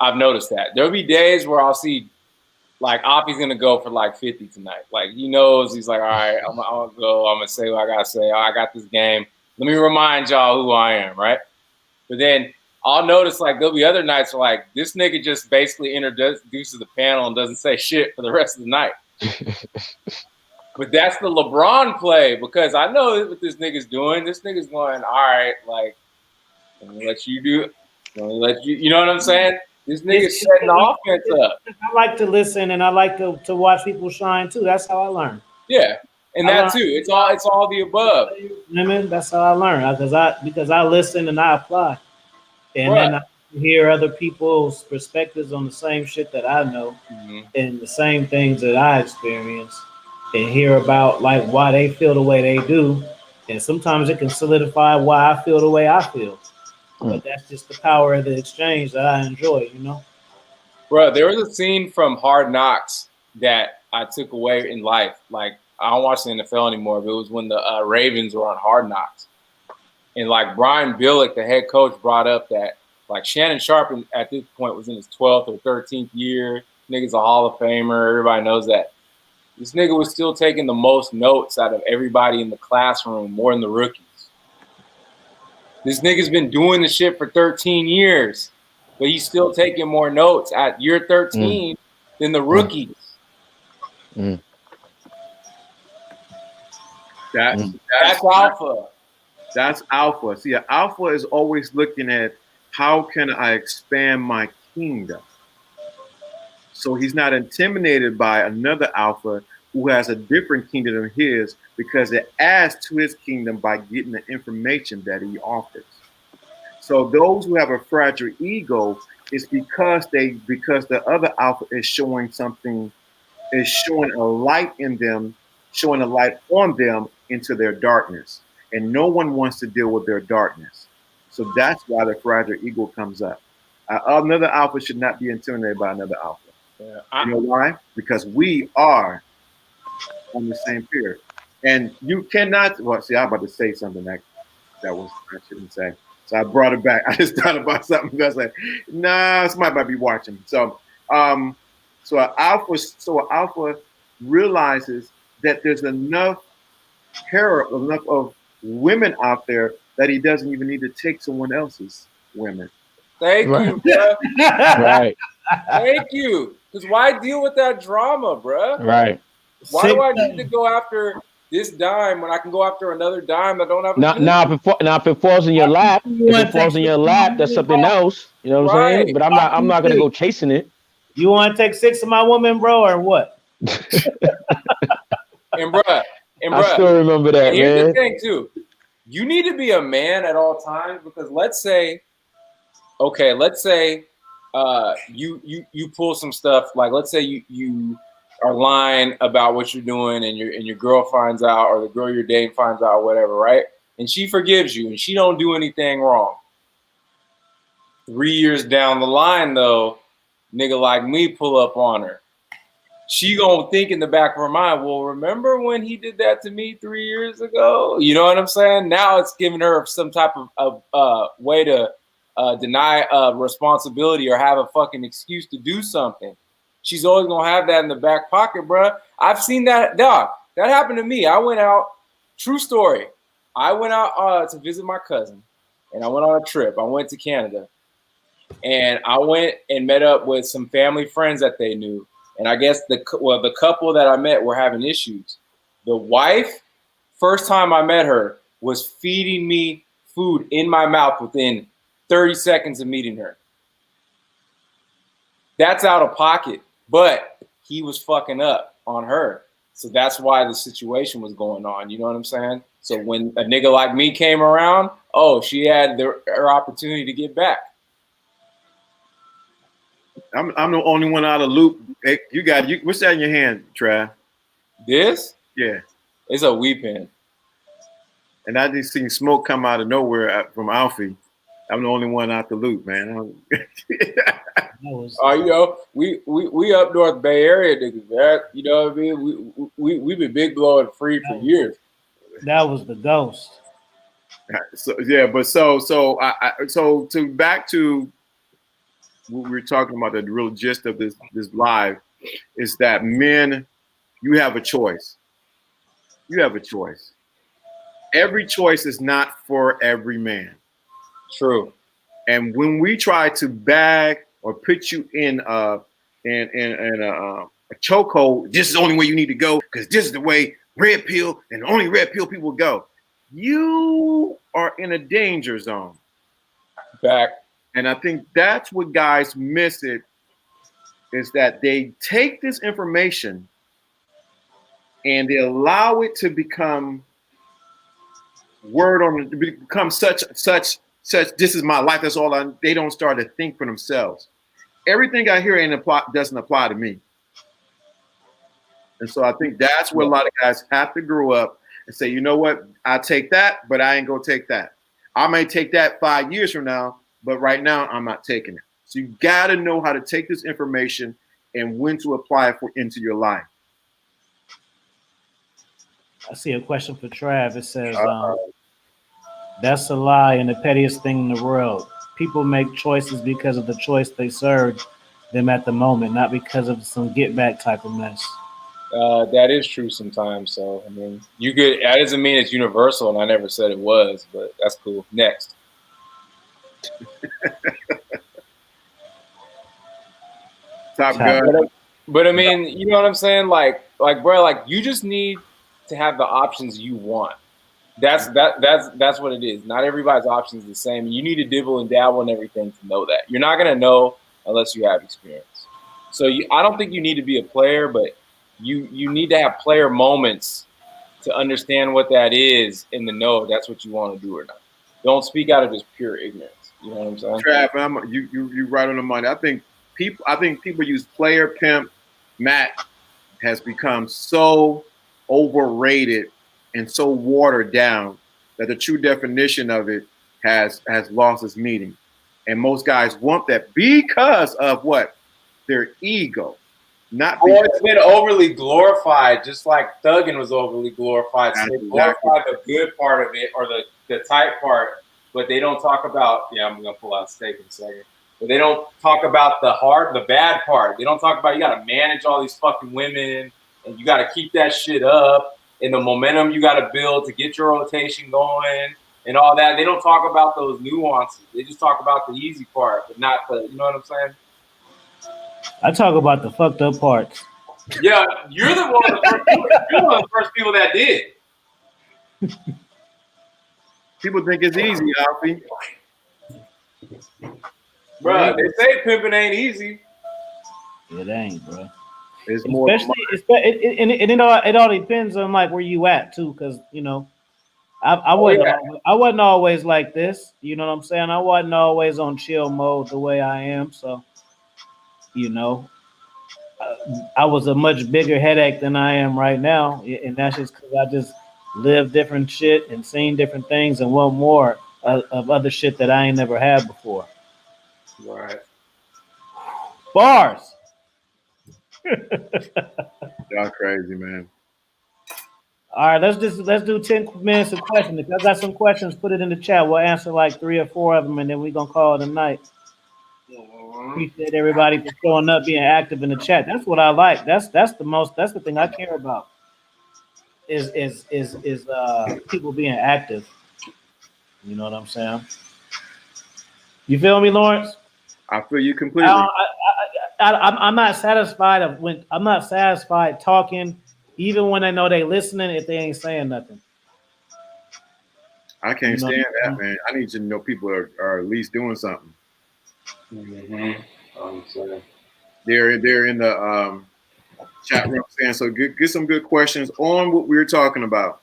I've noticed that. There'll be days where I'll see, like, Afi's going to go for, like, 50 tonight. Like, he knows, he's like, all right, I'm going to go. I'm going to say what I got to say. I got this game. Let me remind y'all who I am, right? But then I'll notice, like, there'll be other nights where, like, this nigga just basically introduces the panel and doesn't say shit for the rest of the night. But that's the LeBron play because I know what this nigga's doing. This nigga's going, all right, like, I'm going to let you do it. I'm going to let you, you know what I'm saying? This nigga's setting the offense up. I like to listen and I like to watch people shine too. That's how I learn. Yeah, and that too. It's all the above. I mean, that's how I learn because I listen and I apply, and then I hear other people's perspectives on the same shit that I know and the same things that I experience, and hear about like why they feel the way they do, and sometimes it can solidify why I feel the way I feel. But that's just the power of the exchange that I enjoy, you know? Bro, there was a scene from Hard Knocks that I took away in life. Like, I don't watch the NFL anymore, but it was when the Ravens were on Hard Knocks. And, like, Brian Billick, the head coach, brought up that, like, Shannon Sharp at this point was in his 12th or 13th year. Nigga's a Hall of Famer. Everybody knows that. This nigga was still taking the most notes out of everybody in the classroom, more than the rookies. This nigga's been doing the shit for 13 years, but he's still taking more notes at year 13 than the rookies. That's alpha. That's alpha. See, alpha is always looking at how can I expand my kingdom. So he's not intimidated by another alpha who has a different kingdom than his because it adds to his kingdom by getting the information that he offers. So those who have a fragile ego is because the other alpha is showing something, is showing a light in them, showing a light on them into their darkness. And no one wants to deal with their darkness. So that's why the fragile ego comes up. Another alpha should not be intimidated by another alpha. Yeah, you know why? Because we are on the same pier. And you cannot. Well, see, I'm about to say something that was I shouldn't say. So I brought it back. I just thought about something. I was like, nah, somebody might be watching. So, so an alpha realizes that there's enough of women out there that he doesn't even need to take someone else's women. Thank Right. you, bro. Right. Thank you. Because why deal with that drama, bro? Right. Why do I need to go after this dime when I can go after another dime that don't have a Now, good if it falls in your lap, that's something else. You know what I'm saying? Right. But I'm not gonna go chasing it. You want to take 6 of my woman, bro, or what? And bruh, I still remember that, and here's the man. thing too. You need to be a man at all times because let's say you pull some stuff, like let's say you are lying about what you're doing and your girl finds out, or the girl you're dating finds out, whatever, right? And she forgives you and she don't do anything wrong. 3 years down the line though, nigga like me pull up on her. She gonna think in the back of her mind, well, remember when he did that to me 3 years ago? You know what I'm saying? Now it's giving her some type of way to deny responsibility or have a fucking excuse to do something. She's always gonna have that in the back pocket, bruh. I've seen that, dog. That happened to me. I went out, true story. I went out to visit my cousin, and I went on a trip. I went to Canada, and I went and met up with some family friends that they knew. And I guess the couple that I met were having issues. The wife, first time I met her, was feeding me food in my mouth within 30 seconds of meeting her. That's out of pocket, but he was fucking up on her. So that's why the situation was going on. You know what I'm saying? So when a nigga like me came around, oh, she had her opportunity to get back. I'm the only one out of loop. Hey, what's that in your hand, Trav? This? Yeah. It's a weed pen. And I just seen smoke come out of nowhere from Alfie. I'm the only one out the loop, man. You know, we up north Bay Area niggas, man. You know what I mean? We been big blowing free for years. That was the ghost. So yeah, but so to back to what we were talking about, the real gist of this live is that men, you have a choice. You have a choice. Every choice is not for every man. True. And when we try to bag or put you in a chokehold, this is the only way you need to go because this is the way red pill and only red pill people go. You are in a danger zone. Back. And I think that's what guys miss it, is that they take this information and they allow it to become become such this is my life, that's all they don't start to think for themselves. Everything I hear doesn't apply to me. And so I think that's where a lot of guys have to grow up and say, you know what, I take that, but I ain't gonna take that. I may take that 5 years from now, but right now I'm not taking it. So you gotta know how to take this information and when to apply it into your life. I see a question for Trav. It says, that's a lie and the pettiest thing in the world. People make choices because of the choice they served them at the moment, not because of some get back type of mess. That is true sometimes. So, I mean, that doesn't mean it's universal, and I never said it was, but that's cool. Next. Top gun. But I mean, you know what I'm saying? Like, bro, like you just need to have the options you want. That's what it is. Not everybody's options are the same. You need to dibble and dabble in everything to know that. You're not gonna know unless you have experience. So I don't think you need to be a player, but you need to have player moments to understand what that is and to know if that's what you want to do or not. Don't speak out of just pure ignorance. You know what I'm saying? Trav, you right on the money. I think people use player pimp. Matt has become so overrated and so watered down that the true definition of it has lost its meaning. And most guys want that because of what? Their ego. not Or it's been overly glorified, just like thugging was overly glorified. So they glorify the good part of it or the tight part, but they don't talk about, yeah, I'm going to pull out steak in a second. But they don't talk about the bad part. They don't talk about you got to manage all these fucking women and you got to keep that shit up and the momentum you got to build to get your rotation going and all that. They don't talk about those nuances. They just talk about the easy part, but not the, you know what I'm saying? I talk about the fucked up parts. Yeah, you're one of the first people that did. People think it's easy, Alfie. Bro, they say pimping ain't easy. It ain't, bro. It's more. It all depends on like where you at too, because you know, I wasn't always like this. You know what I'm saying? I wasn't always on chill mode the way I am. So, you know, I was a much bigger headache than I am right now, and that's just because I just lived different shit and seen different things and want more of other shit that I ain't never had before. Right. Bars. Y'all crazy, man. All right, let's do 10 minutes of questions. If y'all got some questions, put it in the chat. We'll answer like 3 or 4 of them, and then we're gonna call it a night. Appreciate everybody for showing up, being active in the chat. That's what I like. That's the thing I care about. Is people being active. You know what I'm saying? You feel me, Lawrence? I feel you completely. I'm not satisfied I'm not satisfied talking, even when I know they listening if they ain't saying nothing. I can't stand that, man. I need to know people are at least doing something. Mm-hmm. They're in the chat room saying so. Get some good questions on what we were talking about.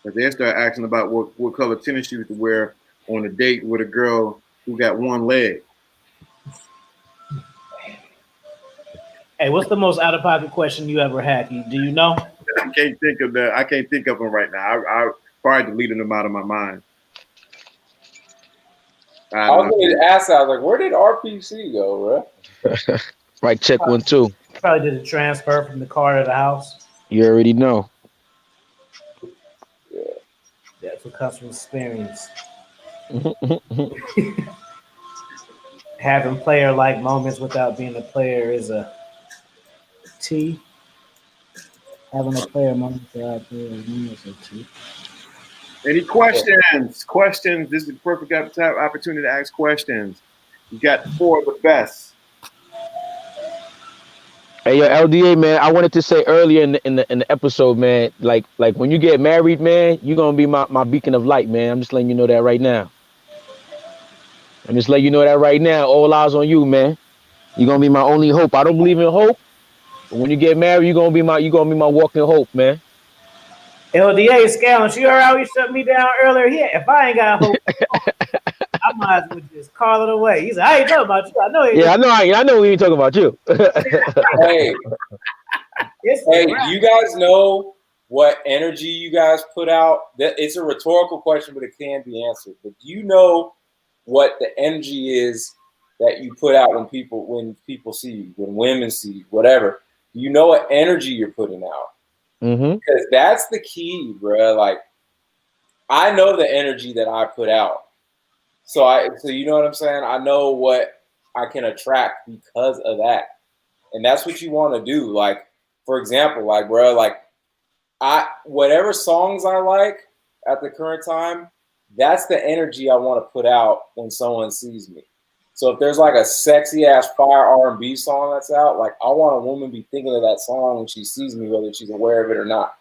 But they start asking about what color tennis shoes to wear on a date with a girl who got one leg. Hey, what's the most out of pocket question you ever had? Do you know? I can't think of that. I can't think of them right now. I probably deleted them out of my mind. I was going to ask. I was like, where did RPC go, bro? Right, check 1, 2. Probably did a transfer from the car to the house. You already know. Yeah. That's what customer experience. Having player-like moments without being a player is a T. Having a player moment without being a T. Any questions? Questions. This is the perfect opportunity to ask questions. You got 4 of the best. Hey, yo, LDA, man, I wanted to say earlier in the episode, man, like when you get married, man, you're going to be my beacon of light, man. I'm just letting you know that right now. All eyes on you, man. You're going to be my only hope. I don't believe in hope, but when you get married, you're going to be my walking hope, man. LDA is scaling. You heard how he shut me down earlier? Yeah, if I ain't got hope, I might as well just call it away. He said, I ain't talking about you. I know. I know we ain't talking about you. Hey, you guys know what energy you guys put out? It's a rhetorical question, but it can be answered. But do you know what the energy is that you put out when people see you, when women see you, whatever? Do you know what energy you're putting out? Mm-hmm. Because that's the key, bro. Like, I know the energy that I put out. So you know what I'm saying? I know what I can attract because of that. And that's what you want to do. Like, for example, like, bro, like whatever songs I like at the current time, that's the energy I want to put out when someone sees me. So if there's like a sexy ass fire R&B song that's out, like I want a woman to be thinking of that song when she sees me, whether she's aware of it or not.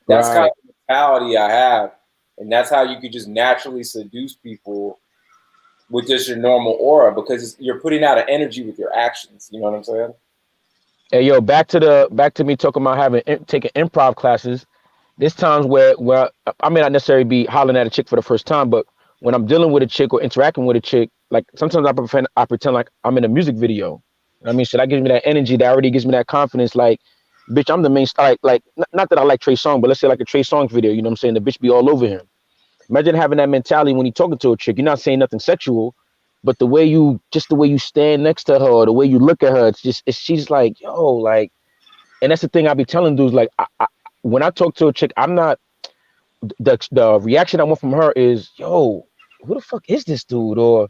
That's kind of the mentality I have. And that's how you could just naturally seduce people with just your normal aura, because you're putting out an energy with your actions. You know what I'm saying? Hey, yo, back to me talking about taking improv classes. There's times where I may not necessarily be hollering at a chick for the first time, but when I'm dealing with a chick or interacting with a chick, like sometimes I pretend like I'm in a music video. I mean, so that gives me that energy. That already gives me that confidence. Like, bitch, I'm the main star. Like, not that I like Trey Songz, but let's say like a Trey Songz video. You know what I'm saying? The bitch be all over him. Imagine having that mentality when you're talking to a chick. You're not saying nothing sexual, but the way you stand next to her, or the way you look at her, she's like, yo, like, and that's the thing I be telling dudes, like, when I talk to a chick, I'm not, the reaction I want from her is, yo, who the fuck is this dude? Or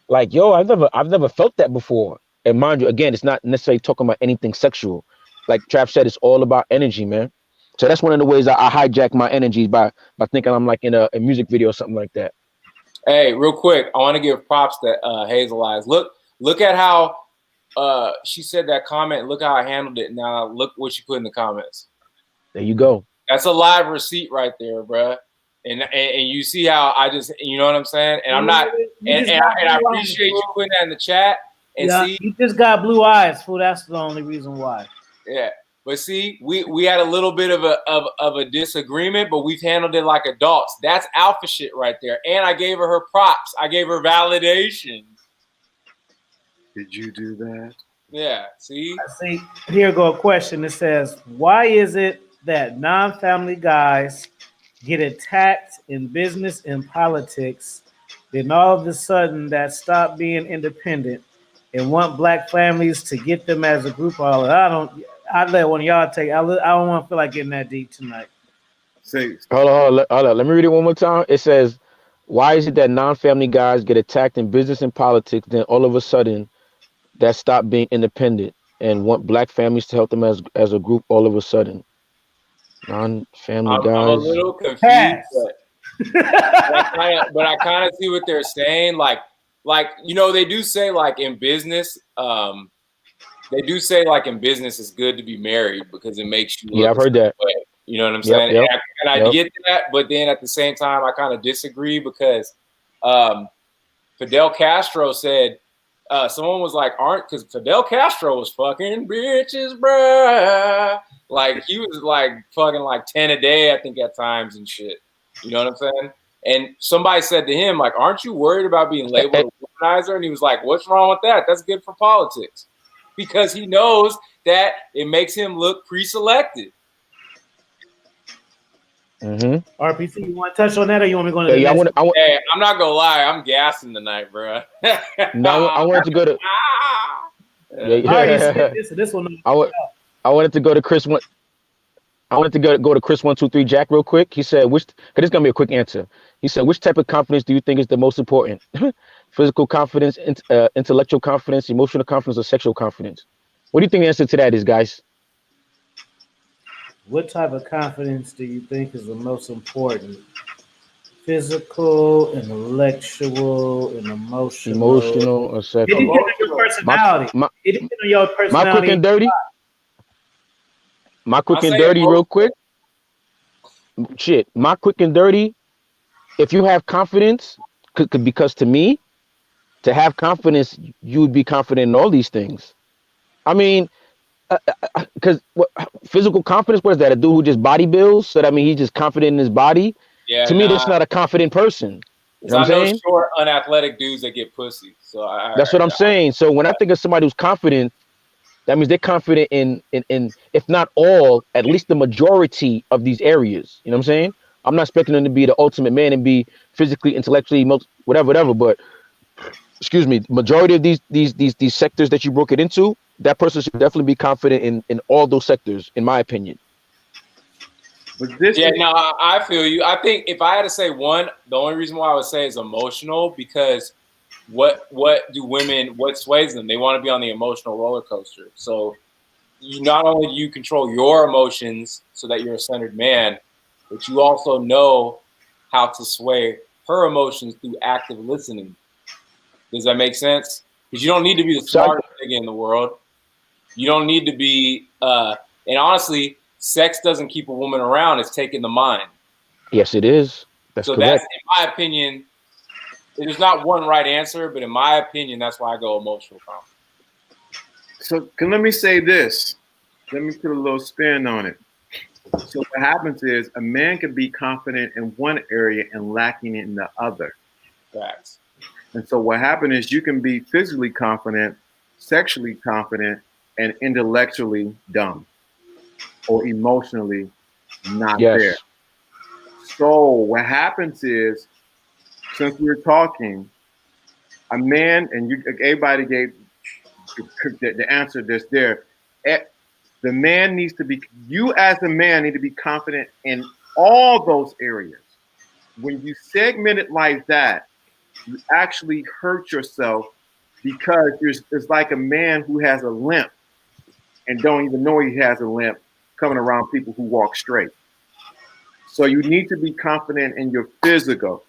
like, yo, I've never felt that before. And mind you, again, it's not necessarily talking about anything sexual. Like Trav said, it's all about energy, man. So that's one of the ways I hijack my energies by thinking I'm like in a music video or something like that. Hey, real quick, I want to give props to Hazel Eyes. Look at how she said that comment. Look how I handled it. Now look what she put in the comments. There you go. That's a live receipt right there, bruh. And you see how I just, you know what I'm saying? And I'm not, and I appreciate you putting that in the chat. And yeah, see, you just got blue eyes, fool. That's the only reason why. Yeah, but see, we had a little bit of a disagreement, but we've handled it like adults. That's alpha shit right there. And I gave her props. I gave her validation. Did you do that? Yeah. See. Here go a question. It says, why is it that non-family guys get attacked in business and politics, then all of a sudden that stop being independent and want black families to get them as a group? I'd let one of y'all take. I don't want to feel like getting that deep tonight. Hold on. Let me read it one more time. It says, why is it that non-family guys get attacked in business and politics, then all of a sudden that stop being independent and want black families to help them as a group all of a sudden? Non-family guys. I'm a little confused, but I kind of see what they're saying. Like they do say like in business, it's good to be married because it makes you. Yeah, I've heard that. Way. You know what I'm saying? Yep, and I get that, but then at the same time, I kind of disagree because Fidel Castro said. Someone was like, because Fidel Castro was fucking bitches, bruh. Like, he was like fucking like 10 a day, I think, at times and shit. You know what I'm saying? And somebody said to him, like, aren't you worried about being labeled a womanizer? And he was like, what's wrong with that? That's good for politics. Because he knows that it makes him look pre-selected. Mm-hmm. RPC, you want to touch on that, or you want me to go to the next? Hey, I'm not gonna lie, I'm gassing tonight, bro. No, I wanted to go to. This one. I wanted to go to Chris. I wanted to go to Chris 123 Jack real quick. He said, "Which?" Because it's gonna be a quick answer. He said, "Which type of confidence do you think is the most important? Physical confidence, intellectual confidence, emotional confidence, or sexual confidence? What do you think the answer to that is, guys?" What type of confidence do you think is the most important? Physical, intellectual, and emotional. Emotional or sexual? It depends on your personality. It depends on your personality. My quick and dirty. My quick and dirty, real quick. Shit, my quick and dirty. If you have confidence, because to me, to have confidence, you would be confident in all these things. I mean. Because physical confidence, what is that? A dude who just body builds? So that means he's just confident in his body? Yeah. To me, that's not a confident person. You know what I'm saying? Short, unathletic dudes that get pussy. So that's what I'm saying. So when I think of somebody who's confident, that means they're confident in if not all, at least the majority of these areas. You know what I'm saying? I'm not expecting them to be the ultimate man and be physically, intellectually, whatever. But excuse me, majority of these sectors that you broke it into. That person should definitely be confident in all those sectors, in my opinion. I feel you. I think if I had to say one, the only reason why I would say is emotional, because what sways them? They want to be on the emotional roller coaster. So you not only do you control your emotions so that you're a centered man, but you also know how to sway her emotions through active listening. Does that make sense? Because you don't need to be the smartest nigga in the world. You don't need to be, and honestly, sex doesn't keep a woman around. It's taking the mind. Yes, it is. That's correct. That's, in my opinion, there's not one right answer, but in my opinion, that's why I go emotional confidence. So let me say this. Let me put a little spin on it. So what happens is a man can be confident in one area and lacking in the other. Facts. And so what happens is you can be physically confident, sexually confident, and intellectually dumb or emotionally not there. So what happens is, since we're talking, A man, and everybody gave the answer that's there. The man needs to be, you as a man need to be confident in all those areas. When you segment it like that, you actually hurt yourself because it's like a man who has a limp and don't even know he has a limp coming around people who walk straight. So you need to be confident in your physical.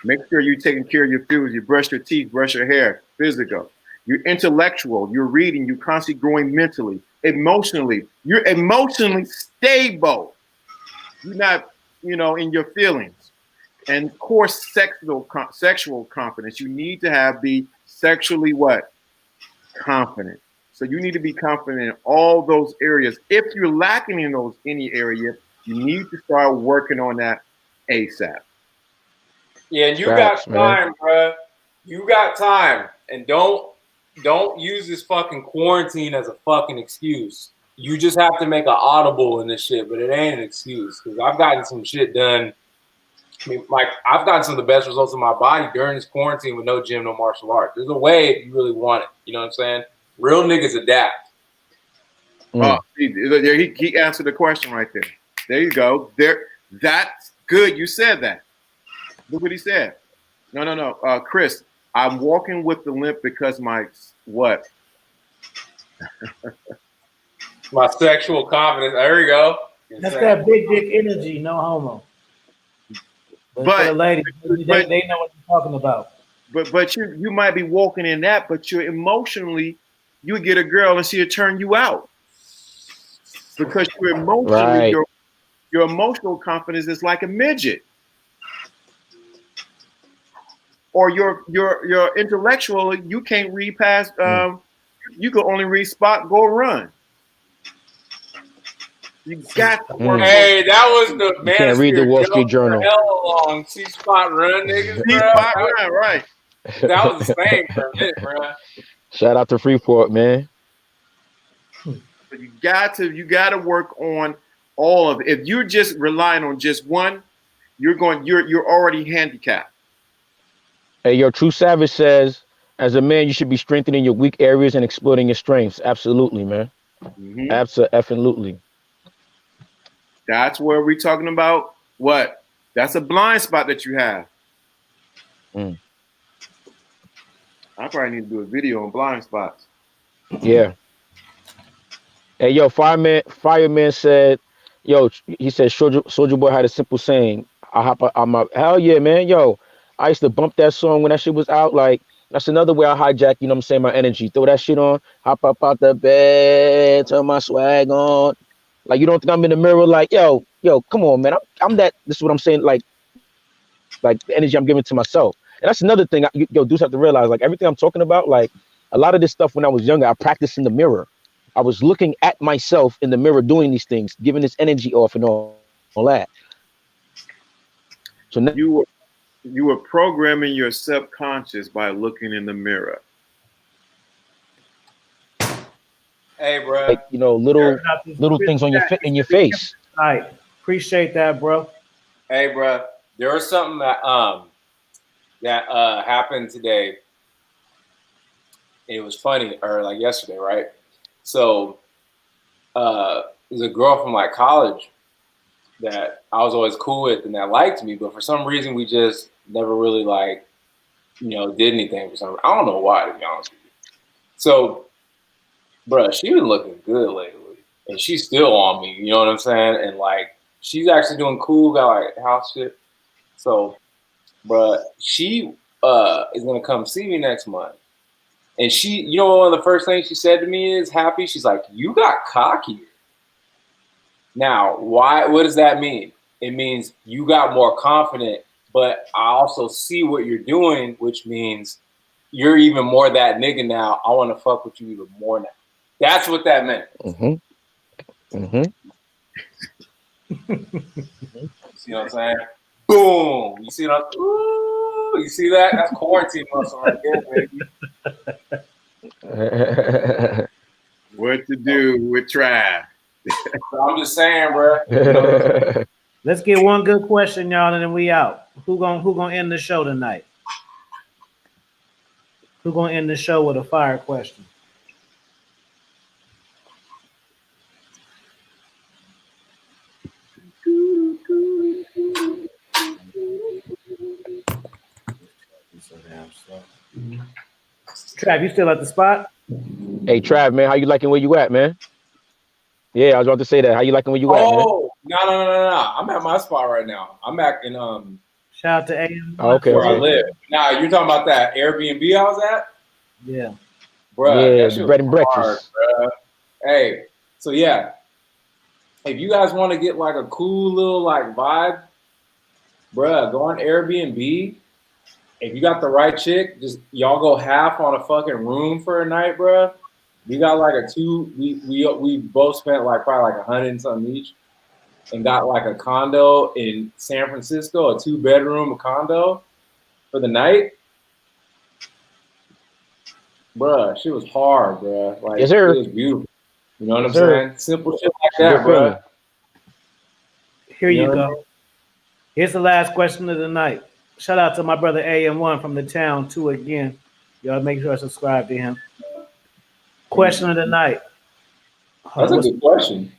Make sure you're taking care of your food. You brush your teeth, brush your hair, physical. You're intellectual. You're reading. You're constantly growing mentally, emotionally. You're emotionally stable. You're not, in your feelings. And of course, sexual confidence. You need to be sexually what? Confident. So you need to be confident in all those areas. If you're lacking in any area, you need to start working on that ASAP. Yeah, and you got time, bro. You got time, and don't use this fucking quarantine as a fucking excuse. You just have to make an audible in this shit, but it ain't an excuse because I've gotten some shit done. I mean, like I've gotten some of the best results of my body during this quarantine with no gym, no martial arts. There's a way if you really want it. You know what I'm saying? Real niggas adapt. Oh, he answered the question right there. There you go. That's good. You said that. Look what he said. No. Chris, I'm walking with the limp because my what? My sexual confidence. There you go. That's that big dick energy, no homo. But for the ladies, they know what you're talking about. But you might be walking in that, but you're emotionally, you get a girl and she'll turn you out. Because you're emotionally, your emotional confidence is like a midget. Or your intellectual, you can't read past, you can only read spot, go run. You got to work. Hey, that was the man. Can't read the Wall Street Journal. Hell long. See spot run, niggas. See spot run, right. That was the same for a minute, bro. Shout out to Freeport, man. But you got to work on all of it. If you're just relying on just one, you're already handicapped. Hey, your True Savage says, as a man, you should be strengthening your weak areas and exploiting your strengths. Absolutely, man. Mm-hmm. Absolutely. That's where we're talking about what? That's a blind spot that you have. I probably need to do a video on blind spots. Yeah. Hey, yo, Fireman said, yo, he said, Soulja Boy had a simple saying. I'm up. Hell yeah, man. Yo, I used to bump that song when that shit was out. Like, that's another way I hijack, you know what I'm saying, my energy. Throw that shit on, hop up out the bed, turn my swag on. Like, you don't think I'm in the mirror like, yo, come on, man. I'm that. This is what I'm saying. Like the energy I'm giving to myself. And that's another thing. Dudes have to realize, like, everything I'm talking about, like, a lot of this stuff when I was younger, I practiced in the mirror. I was looking at myself in the mirror doing these things, giving this energy off and all that. So now, you were programming your subconscious by looking in the mirror. Hey, bro. Like, little things on your face. All right. Appreciate that, bro. Hey, bro. There was something that happened today. It was funny, or like yesterday, right? So, there's a girl from like college that I was always cool with and that liked me, but for some reason we just never really like, did anything for some reason. I don't know why, to be honest with you. So, bruh, she been looking good lately, and she's still on me. You know what I'm saying? And like, she's actually doing cool, got like house shit. So, bruh, she is gonna come see me next month. And she, one of the first things she said to me is, happy. She's like, you got cocky. Now, why? What does that mean? It means you got more confident, but I also see what you're doing, which means you're even more that nigga now. I want to fuck with you even more now. That's what that meant. See what I'm saying? Boom. You see that? Ooh, you see that? That's quarantine muscle right there, baby. What to do with Trav? I'm just saying, bro. Let's get one good question, y'all, and then we out. Who gonna end the show tonight? Who's gonna end the show with a fire question? Trav, you still at the spot? Hey, Trav, man, how you liking where you at, man? Yeah, I was about to say that. How you liking where you at, man? Oh, no. I'm at my spot right now. I'm back in Shout out to AM. Oh, okay, where I okay. live. Now you're talking about that Airbnb I was at? Yeah. Bruh, Yeah, that the shit bread was and hard, breakfast. bruh. Hey, so yeah, if you guys want to get like a cool little like vibe, bruh, go on Airbnb. If you got the right chick, just y'all go half on a fucking room for a night, bruh. We got like a two. We both spent like probably like 100 and something each, and got like a condo in San Francisco, a 2-bedroom condo for the night. Bruh, shit was hard, bruh. Like Yes, it sir. was beautiful. You know what Yes, I'm sir. saying? Simple shit like It's a good that, feeling. bruh. Here You you know what I go. mean? Here's the last question of the night. Shout out to my brother AM1 from the town, too, again. Y'all make sure to subscribe to him. Question of the night. That's a good question.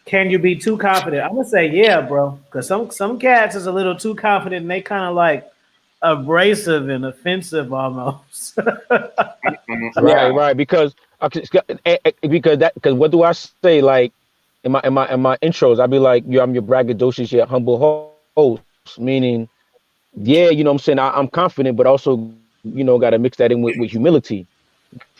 Can you be too confident? I'm gonna say yeah, bro. Because some cats is a little too confident and they kind of like abrasive and offensive almost. Right, Yeah. right. Because what do I say? Like in my intros, I'd be like, "Yo, I'm your braggadocious yet humble host," meaning, yeah, you know what I'm saying, I'm confident, but also, got to mix that in with humility.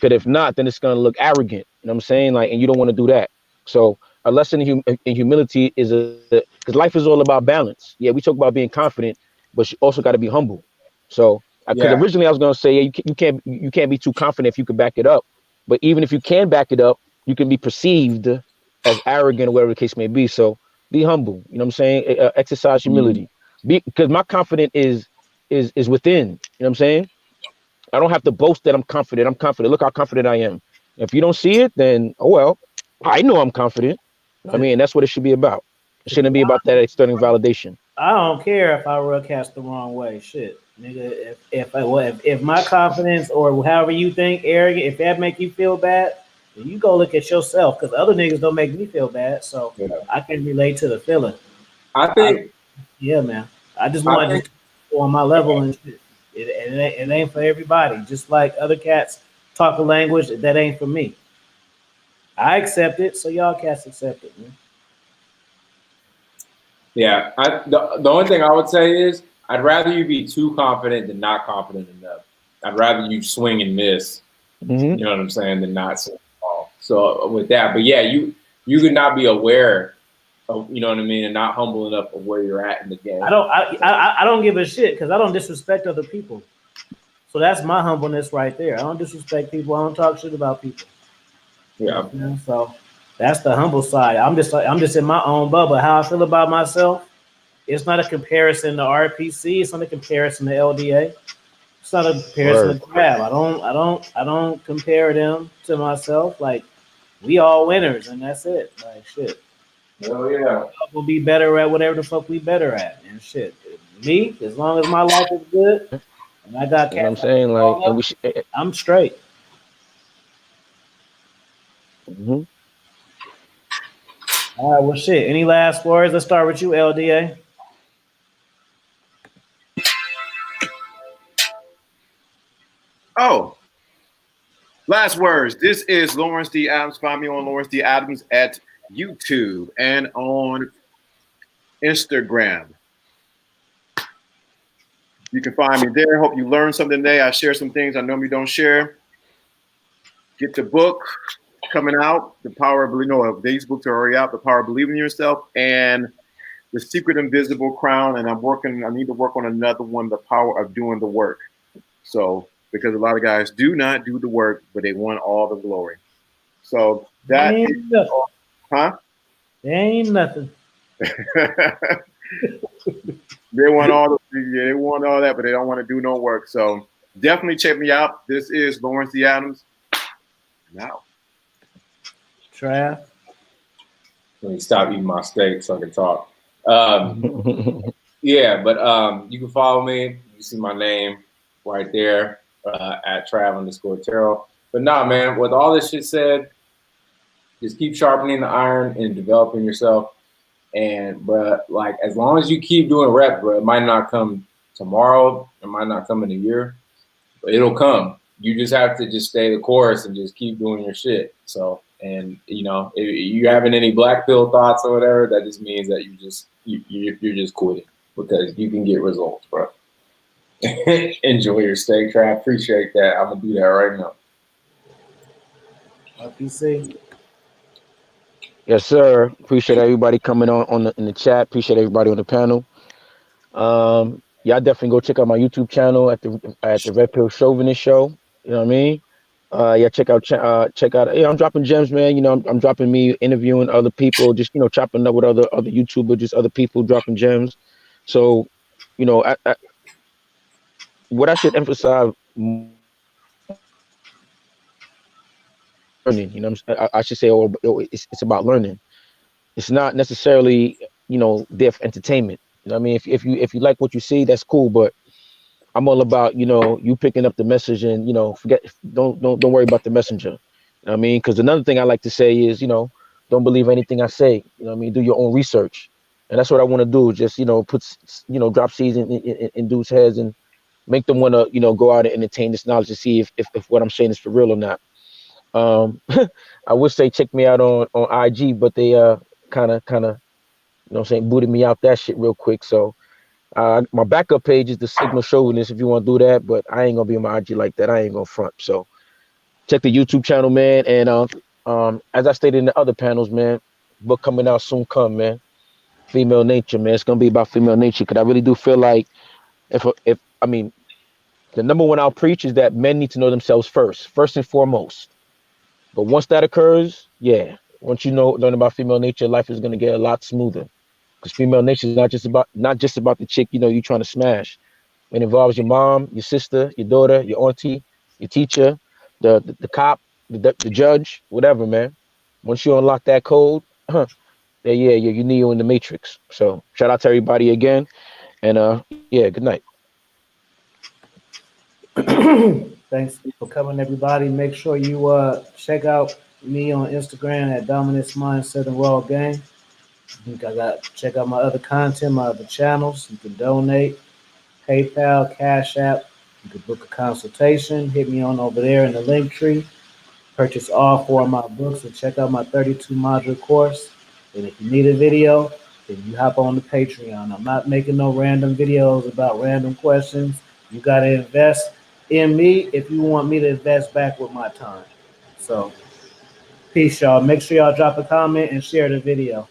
Because if not, then it's gonna look arrogant. You know what I'm saying? Like, and you don't want to do that. So a lesson in humility is because life is all about balance. Yeah, we talk about being confident, but you also got to be humble. So because Yeah. originally I was gonna say, yeah, you can't be too confident if you can back it up. But even if you can back it up, you can be perceived as arrogant or whatever the case may be. So be humble. You know what I'm saying? Exercise Mhm. humility. Because my confidence is within. You know what I'm saying? I don't have to boast that I'm confident. I'm confident. Look how confident I am. If you don't see it, then oh well. I know I'm confident. I mean, that's what it should be about. It To be shouldn't be about that external validation. I don't care if I rub cats the wrong way. Shit, nigga. If my confidence or however you think arrogant, if that make you feel bad, then you go look at yourself. Because other niggas don't make me feel bad, so Yeah. I can relate to the feeling. I I, think yeah, man. I just I want to think just go on my level and shit. It ain't for everybody. Just like other cats talk a language that ain't for me. I accept it, so y'all cats accept it, man. yeah. The only thing I would say is I'd rather you be too confident than not confident enough. I'd rather you swing and miss, Mm-hmm. you know what I'm saying, than not swing at all. So with that, but yeah, you could not be aware of, you know what I mean, and not humble enough of where you're at in the game. I don't give a shit because I don't disrespect other people. So that's my humbleness right there. I don't disrespect people. I don't talk shit about people. You know Yeah. what I'm saying? So that's the humble side. I'm just in my own bubble. How I feel about myself. It's not a comparison to RPC. It's not a comparison to LDA. It's not a comparison Word. to Trav. I don't compare them to myself. Like we all winners, and that's it. Like shit. Hell yeah. We'll be better at whatever the fuck we better at, and shit. Me, as long as my life is good, and I got You know what I'm cats I can saying? Like, call and up, we should. I'm straight. Mm-hmm. All right, well, shit. Any last words? Let's start with you, LDA. Oh, last words. This is Lawrence D. Adams. Find me on Lawrence D. Adams at YouTube and on Instagram. You can find me there. Hope you learned something today. I share some things I normally don't share. Get the book coming out. The Power of Believing. No, these books are already out. The Power of Believing in Yourself and The Secret Invisible Crown. And I need to work on another one, The Power of Doing the Work. So, because a lot of guys do not do the work, but they want all the glory. So that, Ain't nothing. huh? Ain't nothing. They want all that, but they don't want to do no work. So definitely check me out. This is Lawrence D. Adams. Now. Trav. Let me stop eating my steak so I can talk. Yeah, but you can follow me. You see my name right there. at Trav_Terrell. But nah, man, with all this shit said, just keep sharpening the iron and developing yourself. And, bro, like, as long as you keep doing reps, bro, it might not come tomorrow, it might not come in a year, but it'll come. You just have to just stay the course and just keep doing your shit. So, and you know, if you having any black pill thoughts or whatever, that just means that you're just quitting, because you can get results, bro. Enjoy your steak, Trav. Appreciate that. I'm gonna do that right now. RPC. Yes, sir. Appreciate everybody coming on in the chat. Appreciate everybody on the panel. Y'all definitely go check out my YouTube channel at the Red Pill Chauvinist Show. You know what I mean? Yeah, check out. Yeah, I'm dropping gems, man. You know, I'm dropping me interviewing other people, just chopping up with other YouTubers, just other people dropping gems. So, what I should emphasize learning. You know, I should say, it's about learning. It's not necessarily there for entertainment. You know what I mean? If you like what you see, that's cool. But I'm all about you picking up the message and forget don't worry about the messenger. You know what I mean? Because another thing I like to say is don't believe anything I say. You know what I mean? Do your own research, and that's what I want to do. Just put drop seeds in dudes' heads and make them want to go out and entertain this knowledge to see if what I'm saying is for real or not. I would say check me out on IG, but they kind of booted me out that shit real quick. So my backup page is the Sigma Chauvinist if you want to do that, but I ain't gonna be on my IG like that. I ain't gonna front. So check the YouTube channel, man. And as I stated in the other panels, man, book coming out soon. Come, man. Female nature, man. It's gonna be about female nature, because I really do feel like if I mean, the number one I'll preach is that men need to know themselves first and foremost. But once that occurs, yeah, once learn about female nature, life is gonna get a lot smoother. Because female nature is not just about the chick you trying to smash. It involves your mom, your sister, your daughter, your auntie, your teacher, the cop, the judge, whatever, man. Once you unlock that code, you Neo in the Matrix. So shout out to everybody again, and yeah, good night. Thanks for coming, everybody. Make sure you check out me on Instagram at Dominance Mindset and Raw Game. Check out my other content, my other channels. You can donate, PayPal, Cash App. You can book a consultation. Hit me on over there in the link tree. Purchase all 4 of my books and check out my 32 module course. And if you need a video, then you hop on the Patreon. I'm not making no random videos about random questions. You got to invest in me if you want me to invest back with my time. So, peace, y'all. Make sure y'all drop a comment and share the video.